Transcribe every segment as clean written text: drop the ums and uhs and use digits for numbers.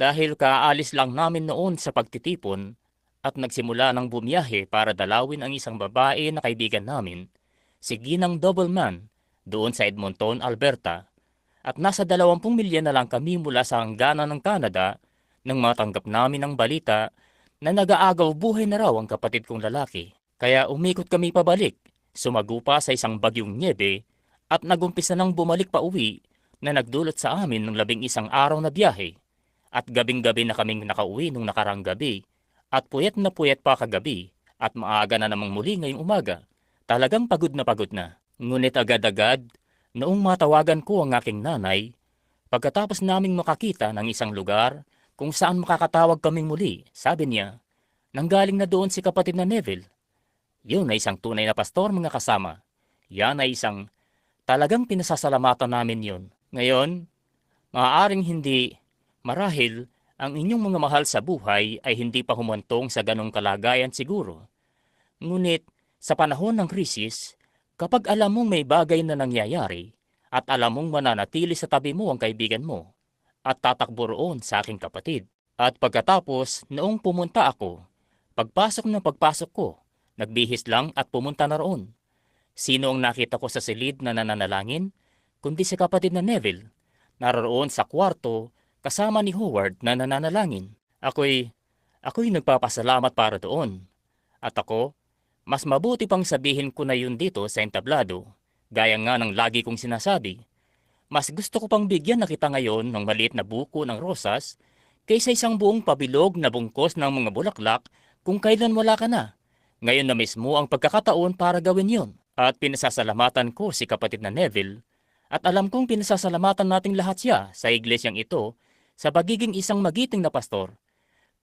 dahil kaalis lang namin noon sa pagtitipon at nagsimula ng bumiyahe para dalawin ang isang babae na kaibigan namin, si Ginang Doubleman, doon sa Edmonton, Alberta, at nasa 20 milya na lang kami mula sa hangganan ng Canada nang matanggap namin ang balita na nag-aagaw buhay na raw ang kapatid kong lalaki. Kaya umikot kami pabalik, sumagupa sa isang bagyong nyebe at nagumpisa nang bumalik pa uwi na nagdulot sa amin ng 11 araw na biyahe. At gabing-gabi na kaming nakauwi nung nakarang gabi at puyat na puyat pa kagabi at maaga na namang muli ngayong umaga. Talagang pagod na. Ngunit agad-agad, noong matawagan ko ang aking nanay, pagkatapos naming makakita ng isang lugar kung saan makakatawag kaming muli, sabi niya, nanggaling na doon si kapatid na Neville. Yun ay isang tunay na pastor, mga kasama. Yan ay isang talagang pinasasalamatan namin yun. Ngayon, maaaring hindi, marahil, ang inyong mga mahal sa buhay ay hindi pa humantong sa ganong kalagayan siguro. Ngunit, sa panahon ng krisis, kapag alam mong may bagay na nangyayari at alam mong mananatili sa tabi mo ang kaibigan mo at tatakbo roon sa aking kapatid. At pagkatapos, noong pumunta ako, pagpasok ko, nagbihis lang at pumunta na roon. Sino ang nakita ko sa silid na nananalangin? Kundi si kapatid na Neville, naroon sa kwarto kasama ni Howard na nananalangin. Ako'y nagpapasalamat para doon. At ako, mas mabuti pang sabihin ko na yun dito sa entablado, gaya nga ng lagi kong sinasabi. Mas gusto ko pang bigyan na kita ngayon ng maliit na buko ng rosas kaysa isang buong pabilog na bungkos ng mga bulaklak kung kailan wala ka na. Ngayon na mismo ang pagkakataon para gawin yon. At pinasasalamatan ko si kapatid na Neville at alam kong pinasasalamatan nating lahat siya sa iglesyang ito sa pagiging isang magiting na pastor.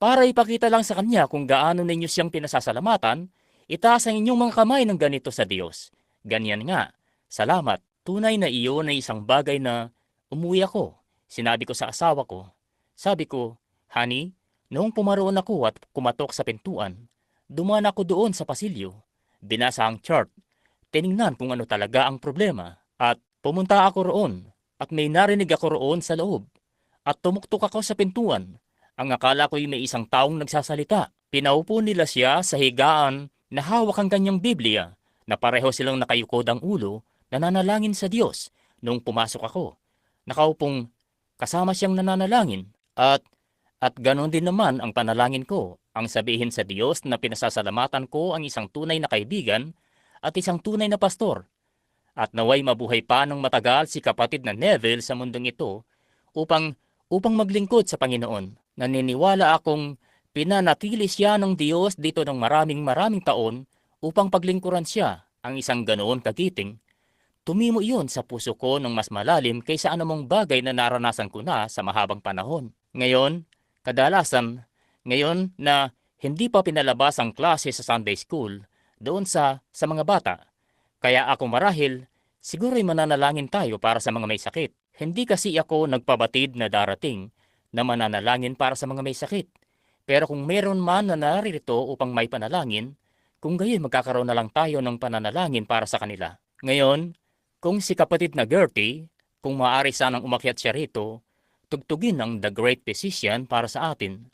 Para ipakita lang sa kanya kung gaano ninyo siyang pinasasalamatan, itaas ang inyong mga kamay ng ganito sa Diyos. Ganyan nga. Salamat. Tunay na iyon ay isang bagay na umuwi ako. Sinabi ko sa asawa ko. Sabi ko, honey, noong pumaroon ako at kumatok sa pintuan, dumaan ako doon sa pasilyo. Binasa ang chart. Tiningnan kung ano talaga ang problema. At pumunta ako roon. At may narinig ako roon sa loob. At tumuktok ako sa pintuan. Ang akala ko'y may isang taong nagsasalita. Pinaupo nila siya sa higaan na hawak ang kanyang Biblia, na pareho silang nakayukod ang ulo, nananalangin sa Diyos. Nung pumasok ako, nakaupong kasama siyang nananalangin. At ganon din naman ang panalangin ko, ang sabihin sa Diyos na pinasasalamatan ko ang isang tunay na kaibigan at isang tunay na pastor. At naway mabuhay pa ng matagal si kapatid na Neville sa mundong ito upang maglingkod sa Panginoon. Naniniwala akong pinanatili siya ng Diyos dito ng maraming taon upang paglingkuran siya, ang isang ganoon kagiting. Tumimo iyon sa puso ko ng mas malalim kaysa anumang bagay na naranasan ko na sa mahabang panahon. Ngayon na hindi pa pinalabas ang klase sa Sunday School doon sa mga bata. Kaya ako marahil, siguro'y mananalangin tayo para sa mga may sakit. Hindi kasi ako nagpabatid na darating na mananalangin para sa mga may sakit. Pero kung meron man na naririto upang may panalangin, kung gayon magkakaroon na lang tayo ng pananalangin para sa kanila. Ngayon, kung si kapatid na Gertie, kung maaari sanang umakyat siya rito, tugtugin ang The Great Physician para sa atin,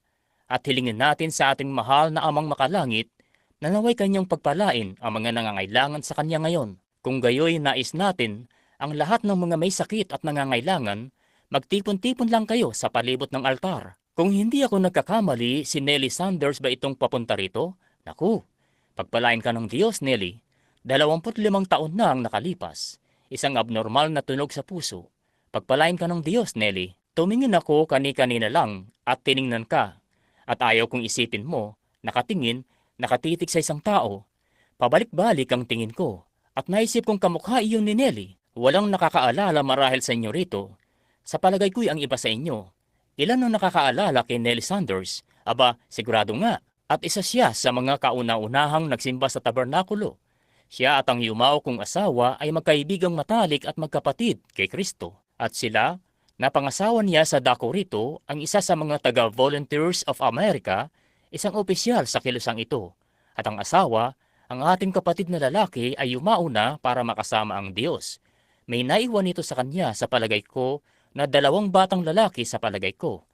at hilingin natin sa ating mahal na amang makalangit na naway kanyang pagpalain ang mga nangangailangan sa kanya ngayon. Kung gayoy nais natin, ang lahat ng mga may sakit at nangangailangan, magtipon-tipon lang kayo sa palibot ng altar. Kung hindi ako nagkakamali, si Nellie Sanders ba itong papunta rito? Naku, pagpalain ka ng Diyos, Nellie. 25 taon na ang nakalipas. Isang abnormal na tunog sa puso. Pagpalain ka ng Diyos, Nellie. Tumingin ako kani-kanina lang at tiningnan ka. At ayaw kong isipin mo, nakatitig sa isang tao. Pabalik-balik ang tingin ko. At naisip kong kamukha iyon ni Nellie. Walang nakakaalala marahil sa inyo rito. Sa palagay ko'y ang iba sa inyo. Ilan ang nakakaalala kay Nellie Sanders? Aba, sigurado nga. At isa siya sa mga kauna-unahang nagsimba sa tabernakulo. Siya at ang yumaw kong asawa ay magkaibigang matalik at magkapatid kay Kristo. At sila, napangasawa niya sa dako rito, ang isa sa mga taga-Volunteers of America, isang opisyal sa kilusang ito. At ang asawa, ang ating kapatid na lalaki ay yumauna para makasama ang Diyos. May naiwan ito sa kanya sa palagay ko na 2 batang lalaki sa palagay ko.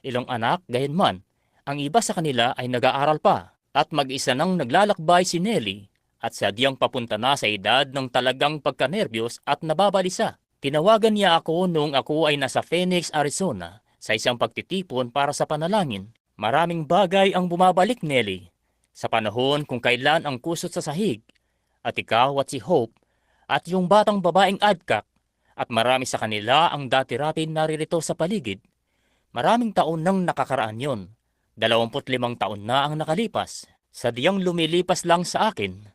ilang anak gayunman. Ang iba sa kanila ay nag-aaral pa at mag-isa nang naglalakbay si Nelly at sadyang papunta na sa edad ng talagang pagkanerbiyos at nababalisa. Tinawagan niya ako noong ako ay nasa Phoenix, Arizona sa isang pagtitipon para sa panalangin. Maraming bagay ang bumabalik, Nelly, sa panahon kung kailan ang kusot sa sahig at ikaw at si Hope at yung batang babaeng Adcock at marami sa kanila ang dati-rati naririto sa paligid. Maraming taon nang nakakaraan yon. 25 taon na ang nakalipas. Sadyang lumilipas lang sa akin.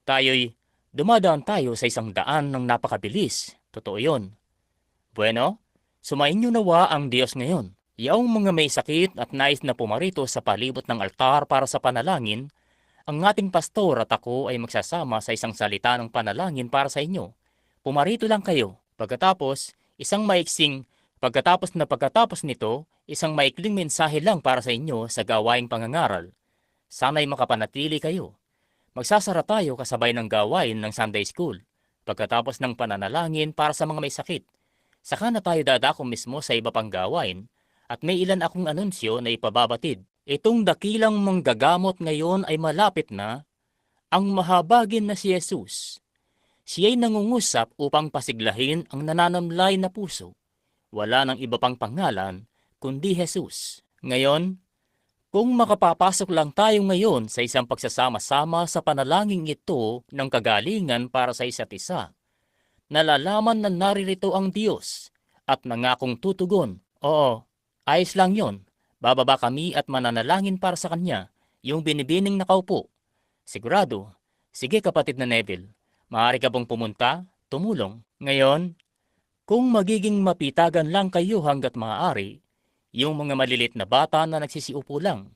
Tayo'y dumadaan tayo sa 100 ng napakabilis. Totoo yon. Bueno, sumainyo nawa ang Diyos ngayon. Yaong mga may sakit at nais na pumarito sa palibot ng altar para sa panalangin, ang ating pastor at ako ay magsasama sa isang salita ng panalangin para sa inyo. Pumarito lang kayo. Pagkatapos nito, isang maikling mensahe lang para sa inyo sa gawaing pangangaral. Sana'y makapanatili kayo. Magsasara tayo kasabay ng gawain ng Sunday School. Pagkatapos ng pananalangin para sa mga may sakit, saka na tayo dadako mismo sa iba pang gawain at may ilan akong anunsyo na ipababatid. Itong dakilang manggagamot ngayon ay malapit na, ang mahabagin na si Jesus. Siya'y nangungusap upang pasiglahin ang nananamlay na puso. Wala nang iba pang pangalan kundi Jesus. Ngayon, kung makapapasok lang tayo ngayon sa isang pagsasama-sama sa panalangin ito ng kagalingan para sa isa't isa, nalalaman na naririto ang Diyos at nangakong tutugon. Oo, ayos lang yon. Bababa kami at mananalangin para sa Kanya, yung binibining nakaupo. Sigurado. Sige kapatid na Neville, maaari ka bang pumunta, tumulong. Ngayon, kung magiging mapitagan lang kayo hanggat maaari, yung mga malilit na bata na nagsisiupo lang,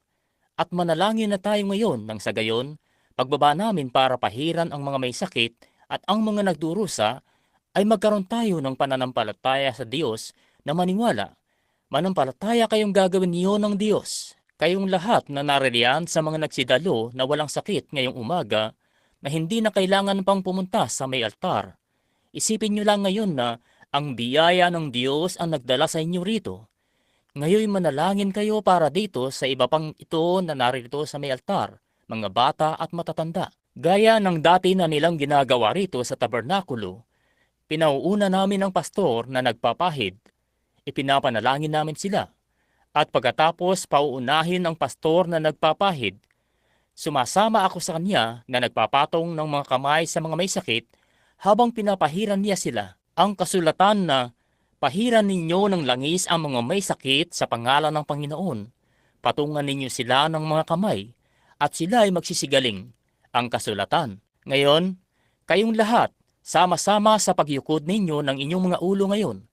at manalangin na tayo ngayon nang sa gayon, pagbaba namin para pahiran ang mga may sakit at ang mga nagdurusa, ay magkaroon tayo ng pananampalataya sa Diyos na maniwala. Manampalataya kayong gagawin niyo ng Diyos. Kayong lahat na naririyan sa mga nagsidalo na walang sakit ngayong umaga na hindi na kailangan pang pumunta sa may altar. Isipin niyo lang ngayon na ang biyaya ng Diyos ang nagdala sa inyo rito. Ngayon manalangin kayo para dito sa iba pang ito na naririto sa may altar, mga bata at matatanda. Gaya ng dati na nilang ginagawa rito sa tabernakulo, pinauuna namin ang pastor na nagpapahid. Ipinapanalangin namin sila. At pagkatapos pauunahin ang pastor na nagpapahid, sumasama ako sa kanya na nagpapatong ng mga kamay sa mga may sakit habang pinapahiran niya sila. Ang kasulatan na pahiran ninyo ng langis ang mga may sakit sa pangalan ng Panginoon. Patungan ninyo sila ng mga kamay at sila ay magsisigaling. Ang kasulatan. Ngayon, kayong lahat, sama-sama sa pagyukod ninyo ng inyong mga ulo ngayon,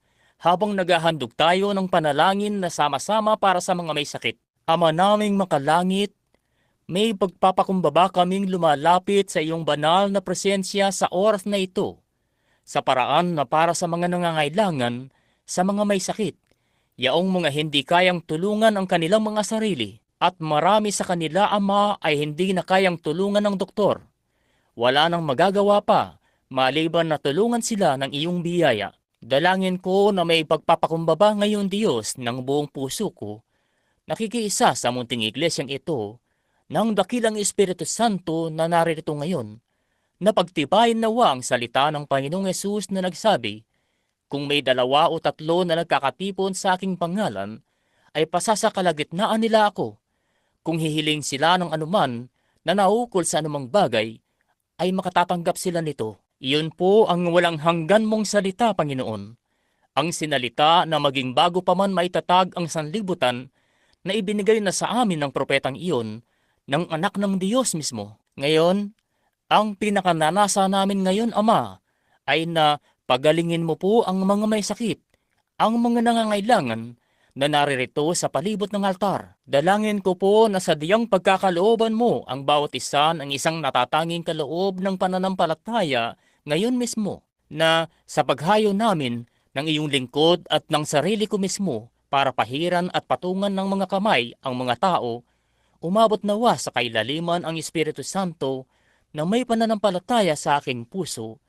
habang naghahandog tayo ng panalangin na sama-sama para sa mga may sakit. Ama naming makalangit, may pagpapakumbaba kaming lumalapit sa iyong banal na presensya sa oras na ito, sa paraan na para sa mga nangangailangan, sa mga may sakit, yaong mga hindi kayang tulungan ang kanilang mga sarili, at marami sa kanila, Ama, ay hindi na kayang tulungan ng doktor. Wala nang magagawa pa, maliban na tulungan sila ng iyong biyaya. Dalangin ko na may pagpapakumbaba ngayon Diyos ng buong puso ko, nakikiisa sa munting iglesyang ito, ng dakilang Espiritu Santo na naririto ngayon, na pagtibayin nawa ang salita ng Panginoong Hesus na nagsabi, kung may 2 o 3 na nagkakatipon sa aking pangalan, ay pasasakalagitnaan nila ako. Kung hihiling sila ng anuman na naukol sa anumang bagay, ay makatatanggap sila nito. Iyon po ang walang hanggan mong salita, Panginoon. Ang sinalita na maging bago pa man maitatag ang sanlibutan na ibinigay na sa amin ng propetang iyon ng anak ng Diyos mismo. Ngayon, ang pinakananasa namin ngayon, Ama, ay na pagalingin mo po ang mga may sakit, ang mga nangangailangan na naririto sa palibot ng altar. Dalangin ko po na sa diyang pagkakalooban mo ang bawat isa ng isang natatanging kaloob ng pananampalataya ngayon mismo, na sa paghayo namin ng iyong lingkod at ng sarili ko mismo para pahiran at patungan ng mga kamay ang mga tao, umabot nawa sa kailaliman ang Espiritu Santo na may pananampalataya sa aking puso,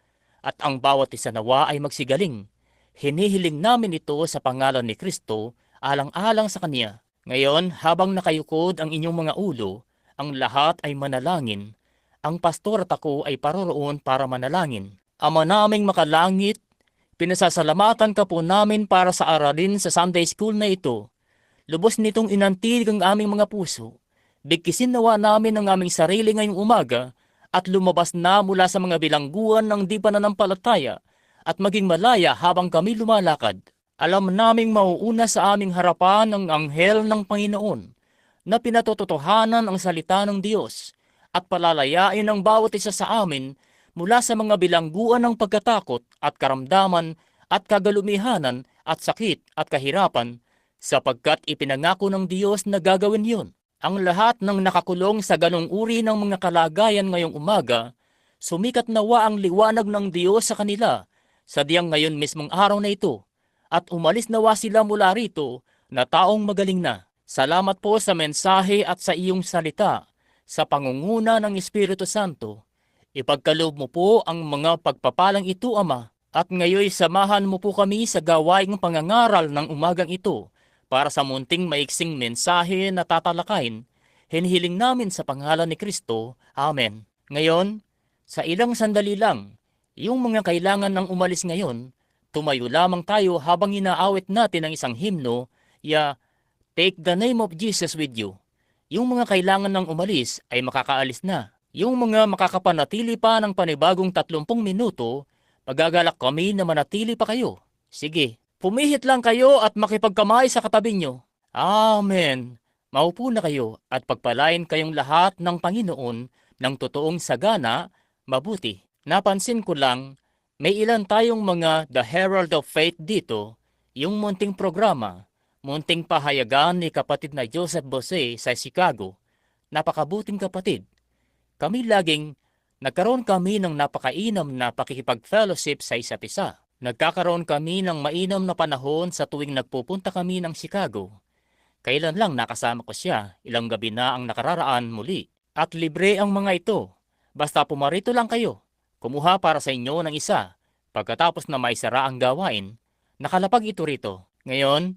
at ang bawat isa nawa ay magsigaling. Hinihiling namin ito sa pangalan ni Kristo, alang-alang sa Kanya. Ngayon, habang nakayukod ang inyong mga ulo, ang lahat ay manalangin. Ang pastor at ako ay paroroon para manalangin. Ama naming makalangit, pinasasalamatan ka po namin para sa aralin sa Sunday School na ito. Lubos nitong inantig ang aming mga puso. Bigkisin nawa namin ang aming sarili ngayong umaga at lumabas na mula sa mga bilangguan ng di pananampalataya at maging malaya habang kami lumalakad. Alam naming mauuna sa aming harapan ang anghel ng Panginoon na pinatototohanan ang salita ng Diyos at palalayain ang bawat isa sa amin mula sa mga bilangguan ng pagkatakot at karamdaman at kagalumihanan at sakit at kahirapan sapagkat ipinangako ng Diyos na gagawin yun. Ang lahat ng nakakulong sa ganong uri ng mga kalagayan ngayong umaga, sumikat nawa ang liwanag ng Diyos sa kanila sa diyang ngayon mismong araw na ito at umalis nawa sila mula rito na taong magaling na. Salamat po sa mensahe at sa iyong salita sa pangunguna ng Espiritu Santo. Ipagkaloob mo po ang mga pagpapalang ito, Ama, at ngayoy samahan mo po kami sa gawaing pangangaral ng umagang ito para sa munting maiksing mensahe na tatalakayin. Hinihiling namin sa pangalan ni Kristo. Amen. Ngayon, sa ilang sandali lang, yung mga kailangan ng umalis ngayon, tumayo lamang tayo habang inaawit natin ang isang himno, Take the name of Jesus with you. Yung mga kailangan ng umalis ay makakaalis na. Yung mga makakapanatili pa ng panibagong 30 minuto, magagalak kami na manatili pa kayo. Sige, pumihit lang kayo at makipagkamay sa katabi nyo. Amen. Maupo na kayo at pagpalain kayong lahat ng Panginoon ng totoong sagana, mabuti. Napansin ko lang, may ilan tayong mga The Herald of Faith dito, yung munting programa, munting pahayagan ni kapatid na Joseph Bose sa Chicago. Napakabuting kapatid. Nagkaroon kami ng napakainam na pakikipag-fellowship sa isa't isa. Nagkakaroon kami ng mainam na panahon sa tuwing nagpupunta kami ng Chicago. Kailan lang nakasama ko siya, ilang gabi na ang nakararaan muli. At libre ang mga ito. Basta pumarito lang kayo. Kumuha para sa inyo ng isa. Pagkatapos na maisara ang gawain, nakalapag ito rito. Ngayon,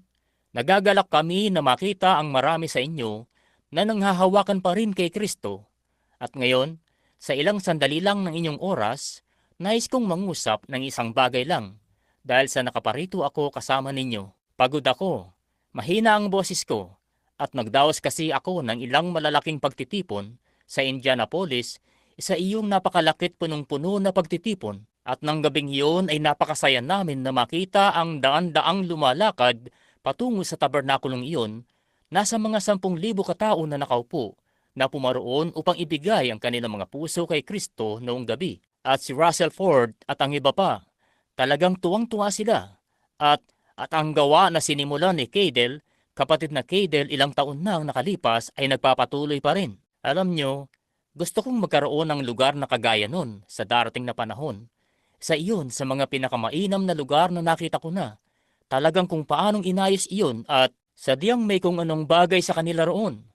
nagagalak kami na makita ang marami sa inyo na nanghahawakan pa rin kay Kristo. At ngayon, sa ilang sandali lang ng inyong oras, nais kong mangusap ng isang bagay lang. Dahil sa nakaparito ako kasama ninyo. Pagod ako, mahina ang boses ko, at nagdaos kasi ako ng ilang malalaking pagtitipon sa Indianapolis, isa iyong napakalakit punong-puno na pagtitipon. At nang gabing iyon ay napakasaya namin na makita ang daan-daang lumalakad patungo sa tabernakulong iyon, nasa mga 10,000 katao na nakaupo, na pumaroon upang ibigay ang kanilang mga puso kay Kristo noong gabi. At si Russell Ford at ang iba pa, talagang tuwang-tuwa sila. At ang gawa na sinimulan ni Cadel, kapatid na Cadel ilang taon na ang nakalipas ay nagpapatuloy pa rin. Alam nyo, gusto kong magkaroon ng lugar na kagaya nun sa darating na panahon. Sa iyon, sa mga pinakamainam na lugar na nakita ko na, talagang kung paanong inayos iyon at sadyang may kung anong bagay sa kanila roon.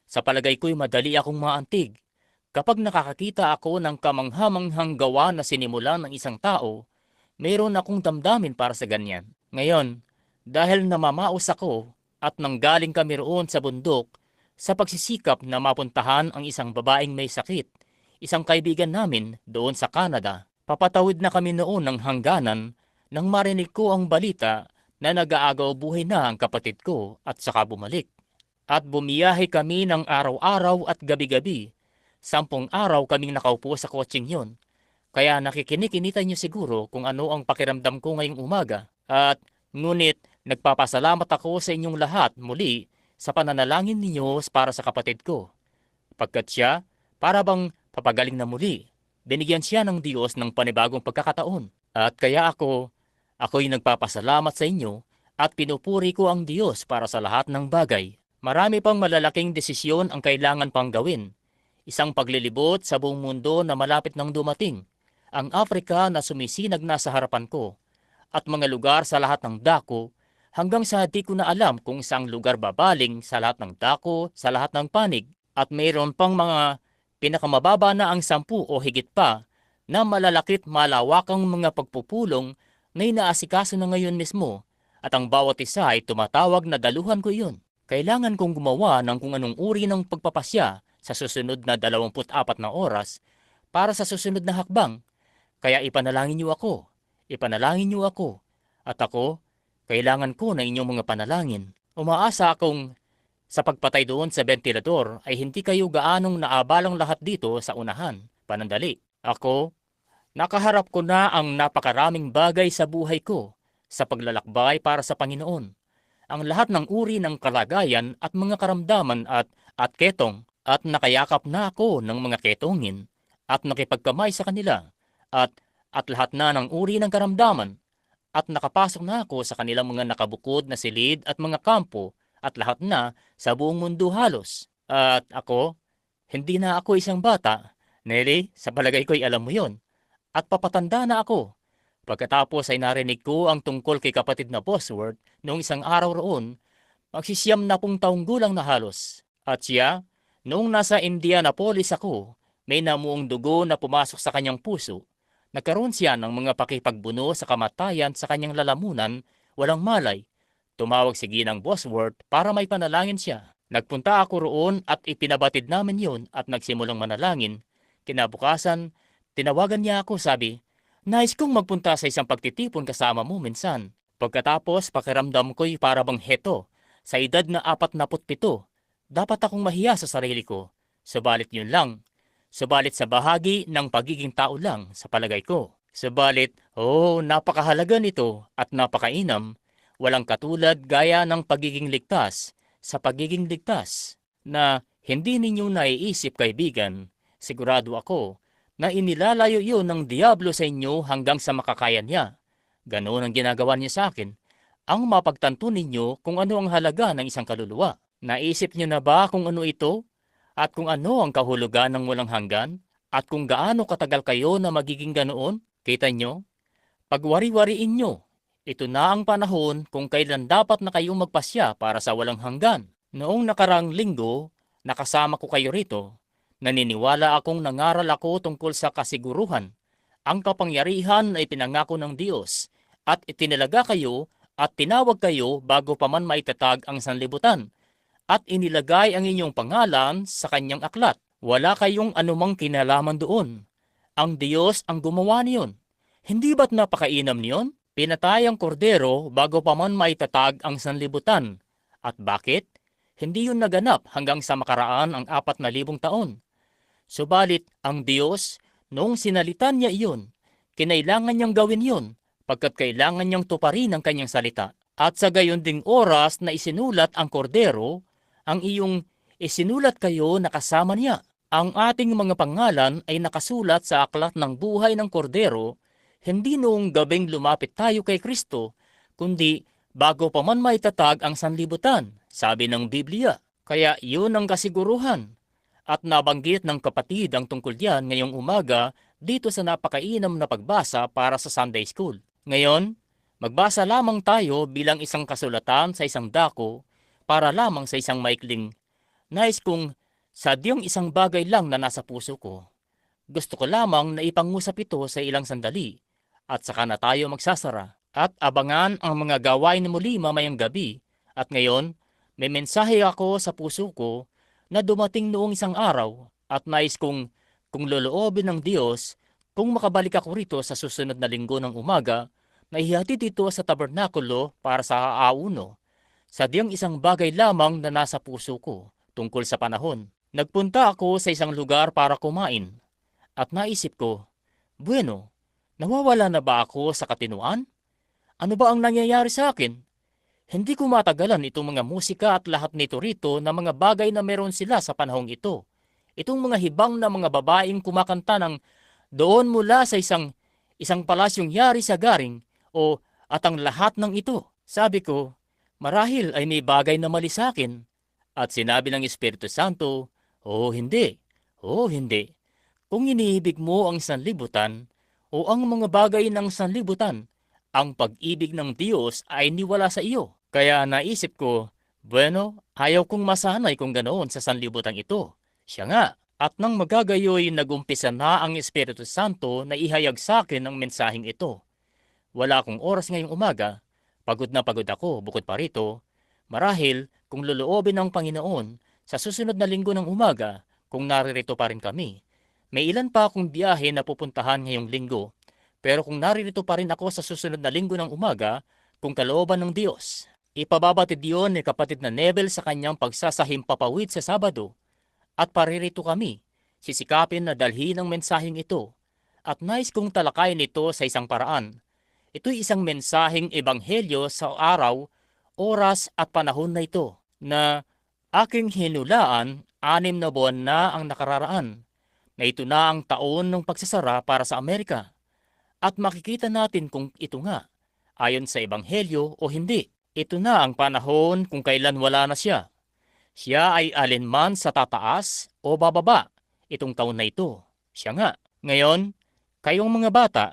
Sa palagay ko'y madali akong maantig. Kapag nakakakita ako ng kamanghamanghang gawa na sinimulan ng isang tao, mayroon akong damdamin para sa ganyan. Ngayon, dahil namamaos ako at nanggaling kami roon sa bundok sa pagsisikap na mapuntahan ang isang babaeng may sakit, isang kaibigan namin doon sa Canada, papatawid na kami noon ng hangganan nang marinig ko ang balita na nag-aagaw buhay na ang kapatid ko at saka bumalik. At bumiyahe kami ng araw-araw at gabi-gabi. 10 araw kaming nakaupo sa kotseng yon. Kaya nakikinig-inita niyo siguro kung ano ang pakiramdam ko ngayong umaga. At ngunit nagpapasalamat ako sa inyong lahat muli sa pananalangin ninyo para sa kapatid ko. Pagkat siya, para bang papagaling na muli, binigyan siya ng Diyos ng panibagong pagkakataon. At kaya ako'y nagpapasalamat sa inyo at pinupuri ko ang Diyos para sa lahat ng bagay. Marami pang malalaking desisyon ang kailangan pang gawin. Isang paglilibot sa buong mundo na malapit nang dumating. Ang Afrika na sumisinag na sa harapan ko. At mga lugar sa lahat ng dako, hanggang sa di ko na alam kung saang lugar babaling sa lahat ng dako, sa lahat ng panig. At mayroon pang mga pinakamababa na ang 10 o higit pa na malalakit malawakang mga pagpupulong na inaasikaso na ngayon mismo. At ang bawat isa ay tumatawag na daluhan ko iyon. Kailangan kong gumawa ng kung anong uri ng pagpapasya sa susunod na 24 na oras para sa susunod na hakbang. Kaya ipanalangin niyo ako. Ipanalangin niyo ako. At ako, kailangan ko ng inyong mga panalangin. Umaasa akong sa pagpatay doon sa ventilador ay hindi kayo gaanong naabalang lahat dito sa unahan. Panandali. Ako, nakaharap ko na ang napakaraming bagay sa buhay ko sa paglalakbay para sa Panginoon. Ang lahat ng uri ng kalagayan at mga karamdaman at ketong, at nakayakap na ako ng mga ketongin at nakipagkamay sa kanila at lahat na ng uri ng karamdaman at nakapasok na ako sa kanilang mga nakabukod na silid at mga kampo at lahat na sa buong mundo halos. At ako, hindi na ako isang bata. Nelly, sa palagay ko'y alam mo yon. At papatanda na ako. Pagkatapos ay narinig ko ang tungkol kay kapatid na Bosworth noong isang araw roon, magsisiyam na pong taong gulang na halos. At siya, noong nasa Indianapolis ako, may namuong dugo na pumasok sa kanyang puso. Nagkaroon siya ng mga pakipagbuno sa kamatayan sa kanyang lalamunan, walang malay. Tumawag si Ginang Bosworth para may panalangin siya. Nagpunta ako roon at ipinabatid namin yon at nagsimulang manalangin. Kinabukasan, tinawagan niya ako, sabi, "Nais kong magpunta sa isang pagtitipon kasama mo minsan." Pagkatapos, pakiramdam ko'y para bang heto. Sa edad na 47, dapat akong mahiya sa sarili ko. Subalit yun lang. Subalit sa bahagi ng pagiging tao lang sa palagay ko. Subalit, napakahalaga nito at napakainam. Walang katulad gaya ng pagiging ligtas sa pagiging ligtas na hindi ninyo naiisip, kaibigan. Sigurado ako na inilalayo yun ng Diablo sa inyo hanggang sa makakaya niya. Ganoon ang ginagawa niya sa akin. Ang mapagtanto ninyo kung ano ang halaga ng isang kaluluwa. Naisip niyo na ba kung ano ito? At kung ano ang kahulugan ng walang hanggan? At kung gaano katagal kayo na magiging ganoon? Kita nyo? Pagwari-wariin nyo. Ito na ang panahon kung kailan dapat na kayong magpasya para sa walang hanggan. Noong nakarang linggo, nakasama ko kayo rito. Naniniwala akong nangaral ako tungkol sa kasiguruhan. Ang kapangyarihan ay pinangako ng Diyos at itinalaga kayo at tinawag kayo bago pa man maitatag ang sanlibutan at inilagay ang inyong pangalan sa kanyang aklat. Wala kayong anumang kinalaman doon. Ang Diyos ang gumawa niyon. Hindi ba't napakainam niyon? Pinatay ang kordero bago pa man maitatag ang sanlibutan. At bakit? Hindi yun naganap hanggang sa makaraan ang 4,000 taon. Subalit ang Diyos, noong sinalitan niya iyon, kinailangan niyang gawin yun pagkat kailangan niyang tuparin ang kanyang salita. At sa gayon ding oras na isinulat ang kordero, ang iyong isinulat kayo na kasama niya. Ang ating mga pangalan ay nakasulat sa aklat ng buhay ng kordero, hindi noong gabing lumapit tayo kay Kristo, kundi bago pa man maitatag ang sanlibutan, sabi ng Biblia. Kaya yun ang kasiguruhan. At nabanggit ng kapatid ang tungkol diyan ngayong umaga dito sa napakainam na pagbasa para sa Sunday School. Ngayon, magbasa lamang tayo bilang isang kasulatan sa isang dako para lamang sa isang maikling nais kong sadyang isang bagay lang na nasa puso ko. Gusto ko lamang na ipangusap ito sa ilang sandali at saka na tayo magsasara at abangan ang mga gawain muli mamayang gabi. At ngayon, may mensahe ako sa puso ko na dumating noong isang araw at nais kong loloobin ng Diyos kung makabalik ako rito sa susunod na linggo ng umaga na ihatid ito sa tabernakulo para sa aauno. Sadyang isang bagay lamang na nasa puso ko tungkol sa panahon. Nagpunta ako sa isang lugar para kumain at naisip ko, bueno, nawawala na ba ako sa katinuan? Ano ba ang nangyayari sa akin? Hindi ko matagalan itong mga musika at lahat nito rito na mga bagay na meron sila sa panahong ito. Itong mga hibang na mga babaeng kumakanta ng doon mula sa isang palasyong yari sa garing at ang lahat ng ito. Sabi ko, marahil ay may bagay na mali sa akin. At sinabi ng Espiritu Santo, hindi. Hindi. Kung iniibig mo ang sanlibutan o ang mga bagay ng sanlibutan, ang pag-ibig ng Diyos ay niwala sa iyo. Kaya naisip ko, bueno, ayaw kong masanay kung ganoon sa sanlibutan ito. Siya nga. At nang magagayoy, nagumpisa na ang Espiritu Santo na ihayag sa akin ang mensaheng ito. Wala akong oras ngayong umaga. Pagod na pagod ako, bukod pa rito. Marahil, kung loloobin ng Panginoon, sa susunod na linggo ng umaga, kung naririto pa rin kami. May ilan pa akong biyahe na pupuntahan ngayong linggo, pero kung naririto pa rin ako sa susunod na linggo ng umaga, kung kalooban ng Diyos, ipababatid yun ni kapatid na Nebel sa kanyang pagsasahimpapawid sa Sabado, at paririto kami, sisikapin na dalhin ang mensaheng ito, at nais kong talakayin ito sa isang paraan. Ito'y isang mensaheng ebanghelyo sa araw, oras at panahon na ito, na aking hinulaan 6 na buwan na ang nakararaan, na ito na ang taon ng pagsasara para sa Amerika. At makikita natin kung ito nga, ayon sa ebanghelyo o hindi. Ito na ang panahon kung kailan wala na siya. Siya ay alinman sa tataas o bababa itong taon na ito. Siya nga. Ngayon, kayong mga bata,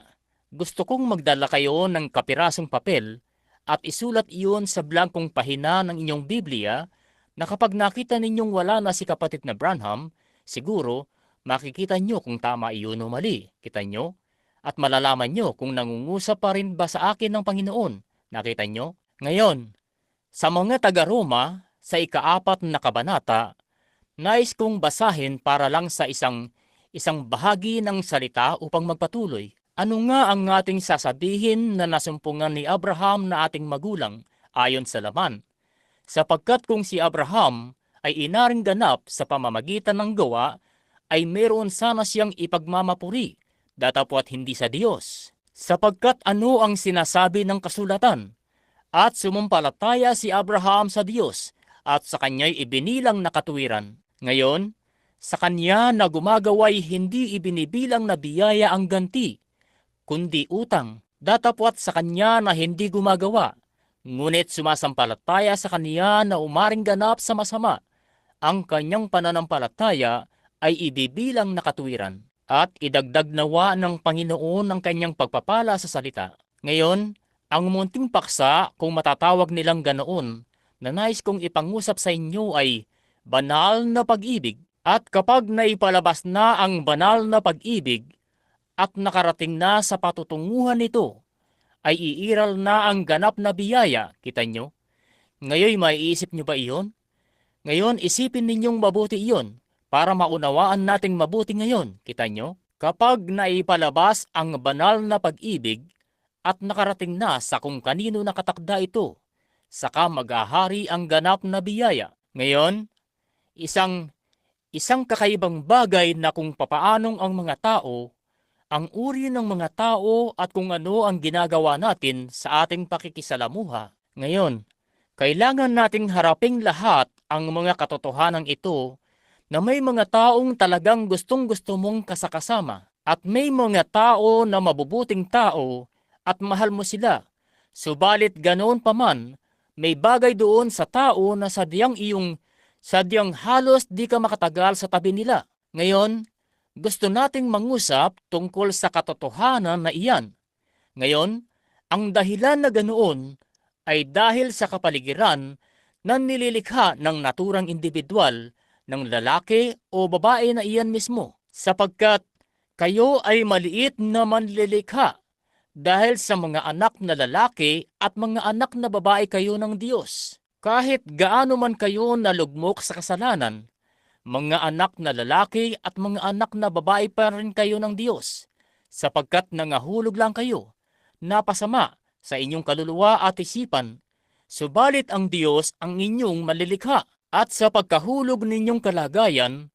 gusto kong magdala kayo ng kapirasong papel at isulat iyon sa blankong pahina ng inyong Biblia na kapag nakita ninyong wala na si kapatid na Branham, siguro makikita nyo kung tama iyon o mali. Kita nyo? At malalaman nyo kung nangungusap pa rin ba sa akin ng Panginoon. Nakita nyo? Ngayon, sa mga taga-Roma, sa ika-4 na kabanata, nais kong basahin para lang sa isang bahagi ng salita upang magpatuloy. Ano nga ang ating sasabihin na nasumpungan ni Abraham na ating magulang ayon sa laman? Sapagkat kung si Abraham ay inaring ganap sa pamamagitan ng gawa, ay meron sana siyang ipagmamapuri, datapwat hindi sa Diyos. Sapagkat ano ang sinasabi ng kasulatan? At sumumpalataya si Abraham sa Diyos, at sa kanya'y ibinilang na katuwiran. Ngayon, sa kanya na gumagaway hindi ibinibilang na biyaya ang ganti, kundi utang, datapwat sa kanya na hindi gumagawa, ngunit sumasampalataya sa kanya na umaring ganap sa masama, ang kanyang pananampalataya ay ibibilang na katuwiran. At idagdag nawa ng Panginoon ang kanyang pagpapala sa salita. Ngayon, ang munting paksa, kung matatawag nilang ganoon, na nais kong ipangusap sa inyo ay banal na pag-ibig. At kapag naipalabas na ang banal na pag-ibig at nakarating na sa patutunguhan nito, ay iiral na ang ganap na biyaya. Kita nyo? Ngayon, maiisip nyo ba iyon? Ngayon, isipin ninyong mabuti iyon para maunawaan nating mabuti ngayon. Kita nyo? Kapag naipalabas ang banal na pag-ibig at nakarating na sa kung kanino nakatakda ito, saka maghahari ang ganap na biyaya. Ngayon, isang kakaibang bagay na kung papaanong ang mga tao, ang uri ng mga tao at kung ano ang ginagawa natin sa ating pakikisalamuha. Ngayon, kailangan nating haraping lahat ang mga katotohanan ito na may mga taong talagang gustong-gusto mong kasakasama at may mga tao na mabubuting tao at mahal mo sila. Subalit ganoon pa man, may bagay doon sa tao na sadyang halos di ka makatagal sa tabi nila. Ngayon, gusto nating mangusap tungkol sa katotohanan na iyan. Ngayon, ang dahilan na ganoon ay dahil sa kapaligiran na nililikha ng naturang individual ng lalaki o babae na iyan mismo, sapagkat kayo ay maliit na manlilikha dahil sa mga anak na lalaki at mga anak na babae kayo ng Diyos. Kahit gaano man kayo nalugmok sa kasalanan, mga anak na lalaki at mga anak na babae pa rin kayo ng Diyos, sapagkat nangahulog lang kayo, napasama sa inyong kaluluwa at isipan, subalit ang Diyos ang inyong malilikha. At sa pagkahulog ninyong kalagayan,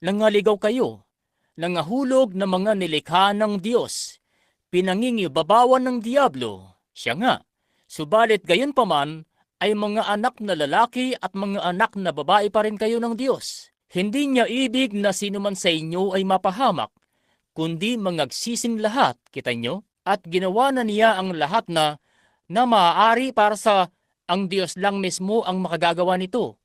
nangaligaw kayo, nangahulog na mga nilikha ng Diyos, pinangingibabawan ng Diablo. Siya nga, subalit gayon pa man, ay mga anak na lalaki at mga anak na babae pa rin kayo ng Diyos. Hindi niya ibig na sino man sa inyo ay mapahamak, kundi mangagsising lahat, kita nyo? At ginawa na niya ang lahat na maaari para sa ang Diyos lang mismo ang makagagawa nito.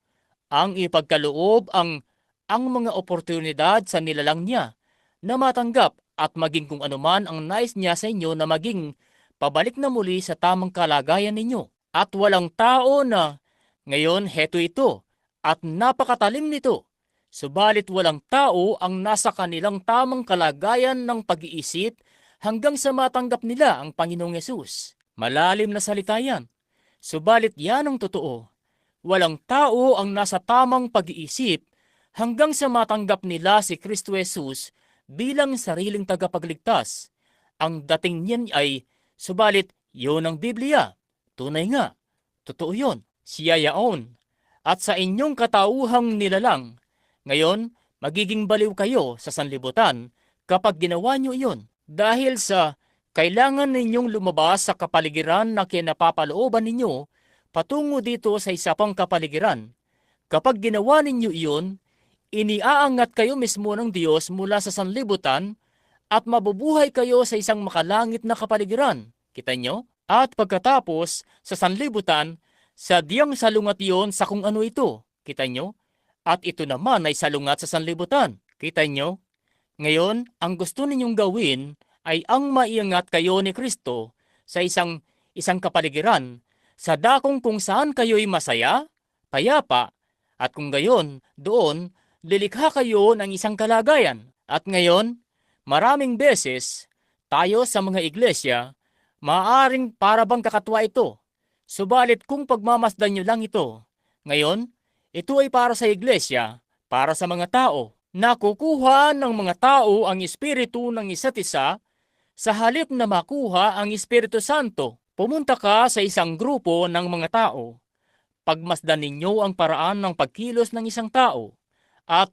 Ang ipagkaloob ang mga oportunidad sa nilalang niya na matanggap at maging kung anuman ang nais niya sa inyo na maging pabalik na muli sa tamang kalagayan ninyo. At walang tao na ngayon heto ito at napakatalim nito. Subalit walang tao ang nasa kanilang tamang kalagayan ng pag-iisip hanggang sa matanggap nila ang Panginoong Yesus. Malalim na salita yan. Subalit yan ang totoo. Walang tao ang nasa tamang pag-iisip hanggang sa matanggap nila si Kristo Jesus bilang sariling tagapagligtas. Ang dating niyan ay, subalit, yun ang Biblia. Tunay nga, totoo yun. Siya yaon. At sa inyong katauhang nilalang, ngayon, magiging baliw kayo sa sanlibutan kapag ginawa nyo iyon. Dahil sa kailangan ninyong lumabas sa kapaligiran na kinapapalooban ninyo patungo dito sa isa pang kapaligiran. Kapag ginawa ninyo iyon, iniaangat kayo mismo ng Diyos mula sa sanlibutan at mabubuhay kayo sa isang makalangit na kapaligiran. Kita nyo? At pagkatapos sa sanlibutan, sadyang salungat iyon sa kung ano ito. Kita nyo? At ito naman ay salungat sa sanlibutan. Kita nyo? Ngayon, ang gusto ninyong gawin ay ang maiangat kayo ni Kristo sa isang kapaligiran, sa dakong kung saan kayo'y masaya, payapa, at kung gayon, doon, lilikha kayo ng isang kalagayan. At ngayon, maraming beses, tayo sa mga iglesia, maaaring para bang kakatwa ito. Subalit kung pagmamasdan nyo lang ito, ngayon, ito ay para sa iglesia, para sa mga tao. Nakukuha ng mga tao ang espiritu ng isa't isa sa halip na makuha ang Espiritu Santo. Pumunta ka sa isang grupo ng mga tao. Pagmasdan ninyo ang paraan ng pagkilos ng isang tao. At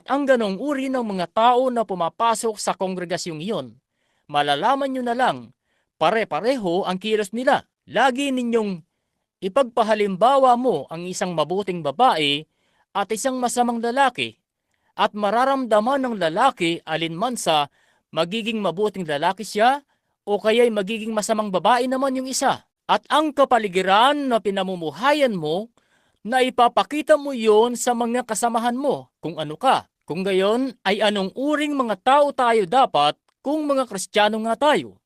ang ganong uri ng mga tao na pumapasok sa kongregasyong iyon. Malalaman nyo na lang, pare-pareho ang kilos nila. Lagi ninyong ipagpahalimbawa mo ang isang mabuting babae at isang masamang lalaki. At mararamdaman ng lalaki alinman sa magiging mabuting lalaki siya o kaya'y magiging masamang babae naman yung isa. At ang kapaligiran na pinamumuhayan mo, na ipapakita mo yon sa mga kasamahan mo kung ano ka. Kung gayon ay anong uring mga tao tayo dapat kung mga Kristiyano nga tayo?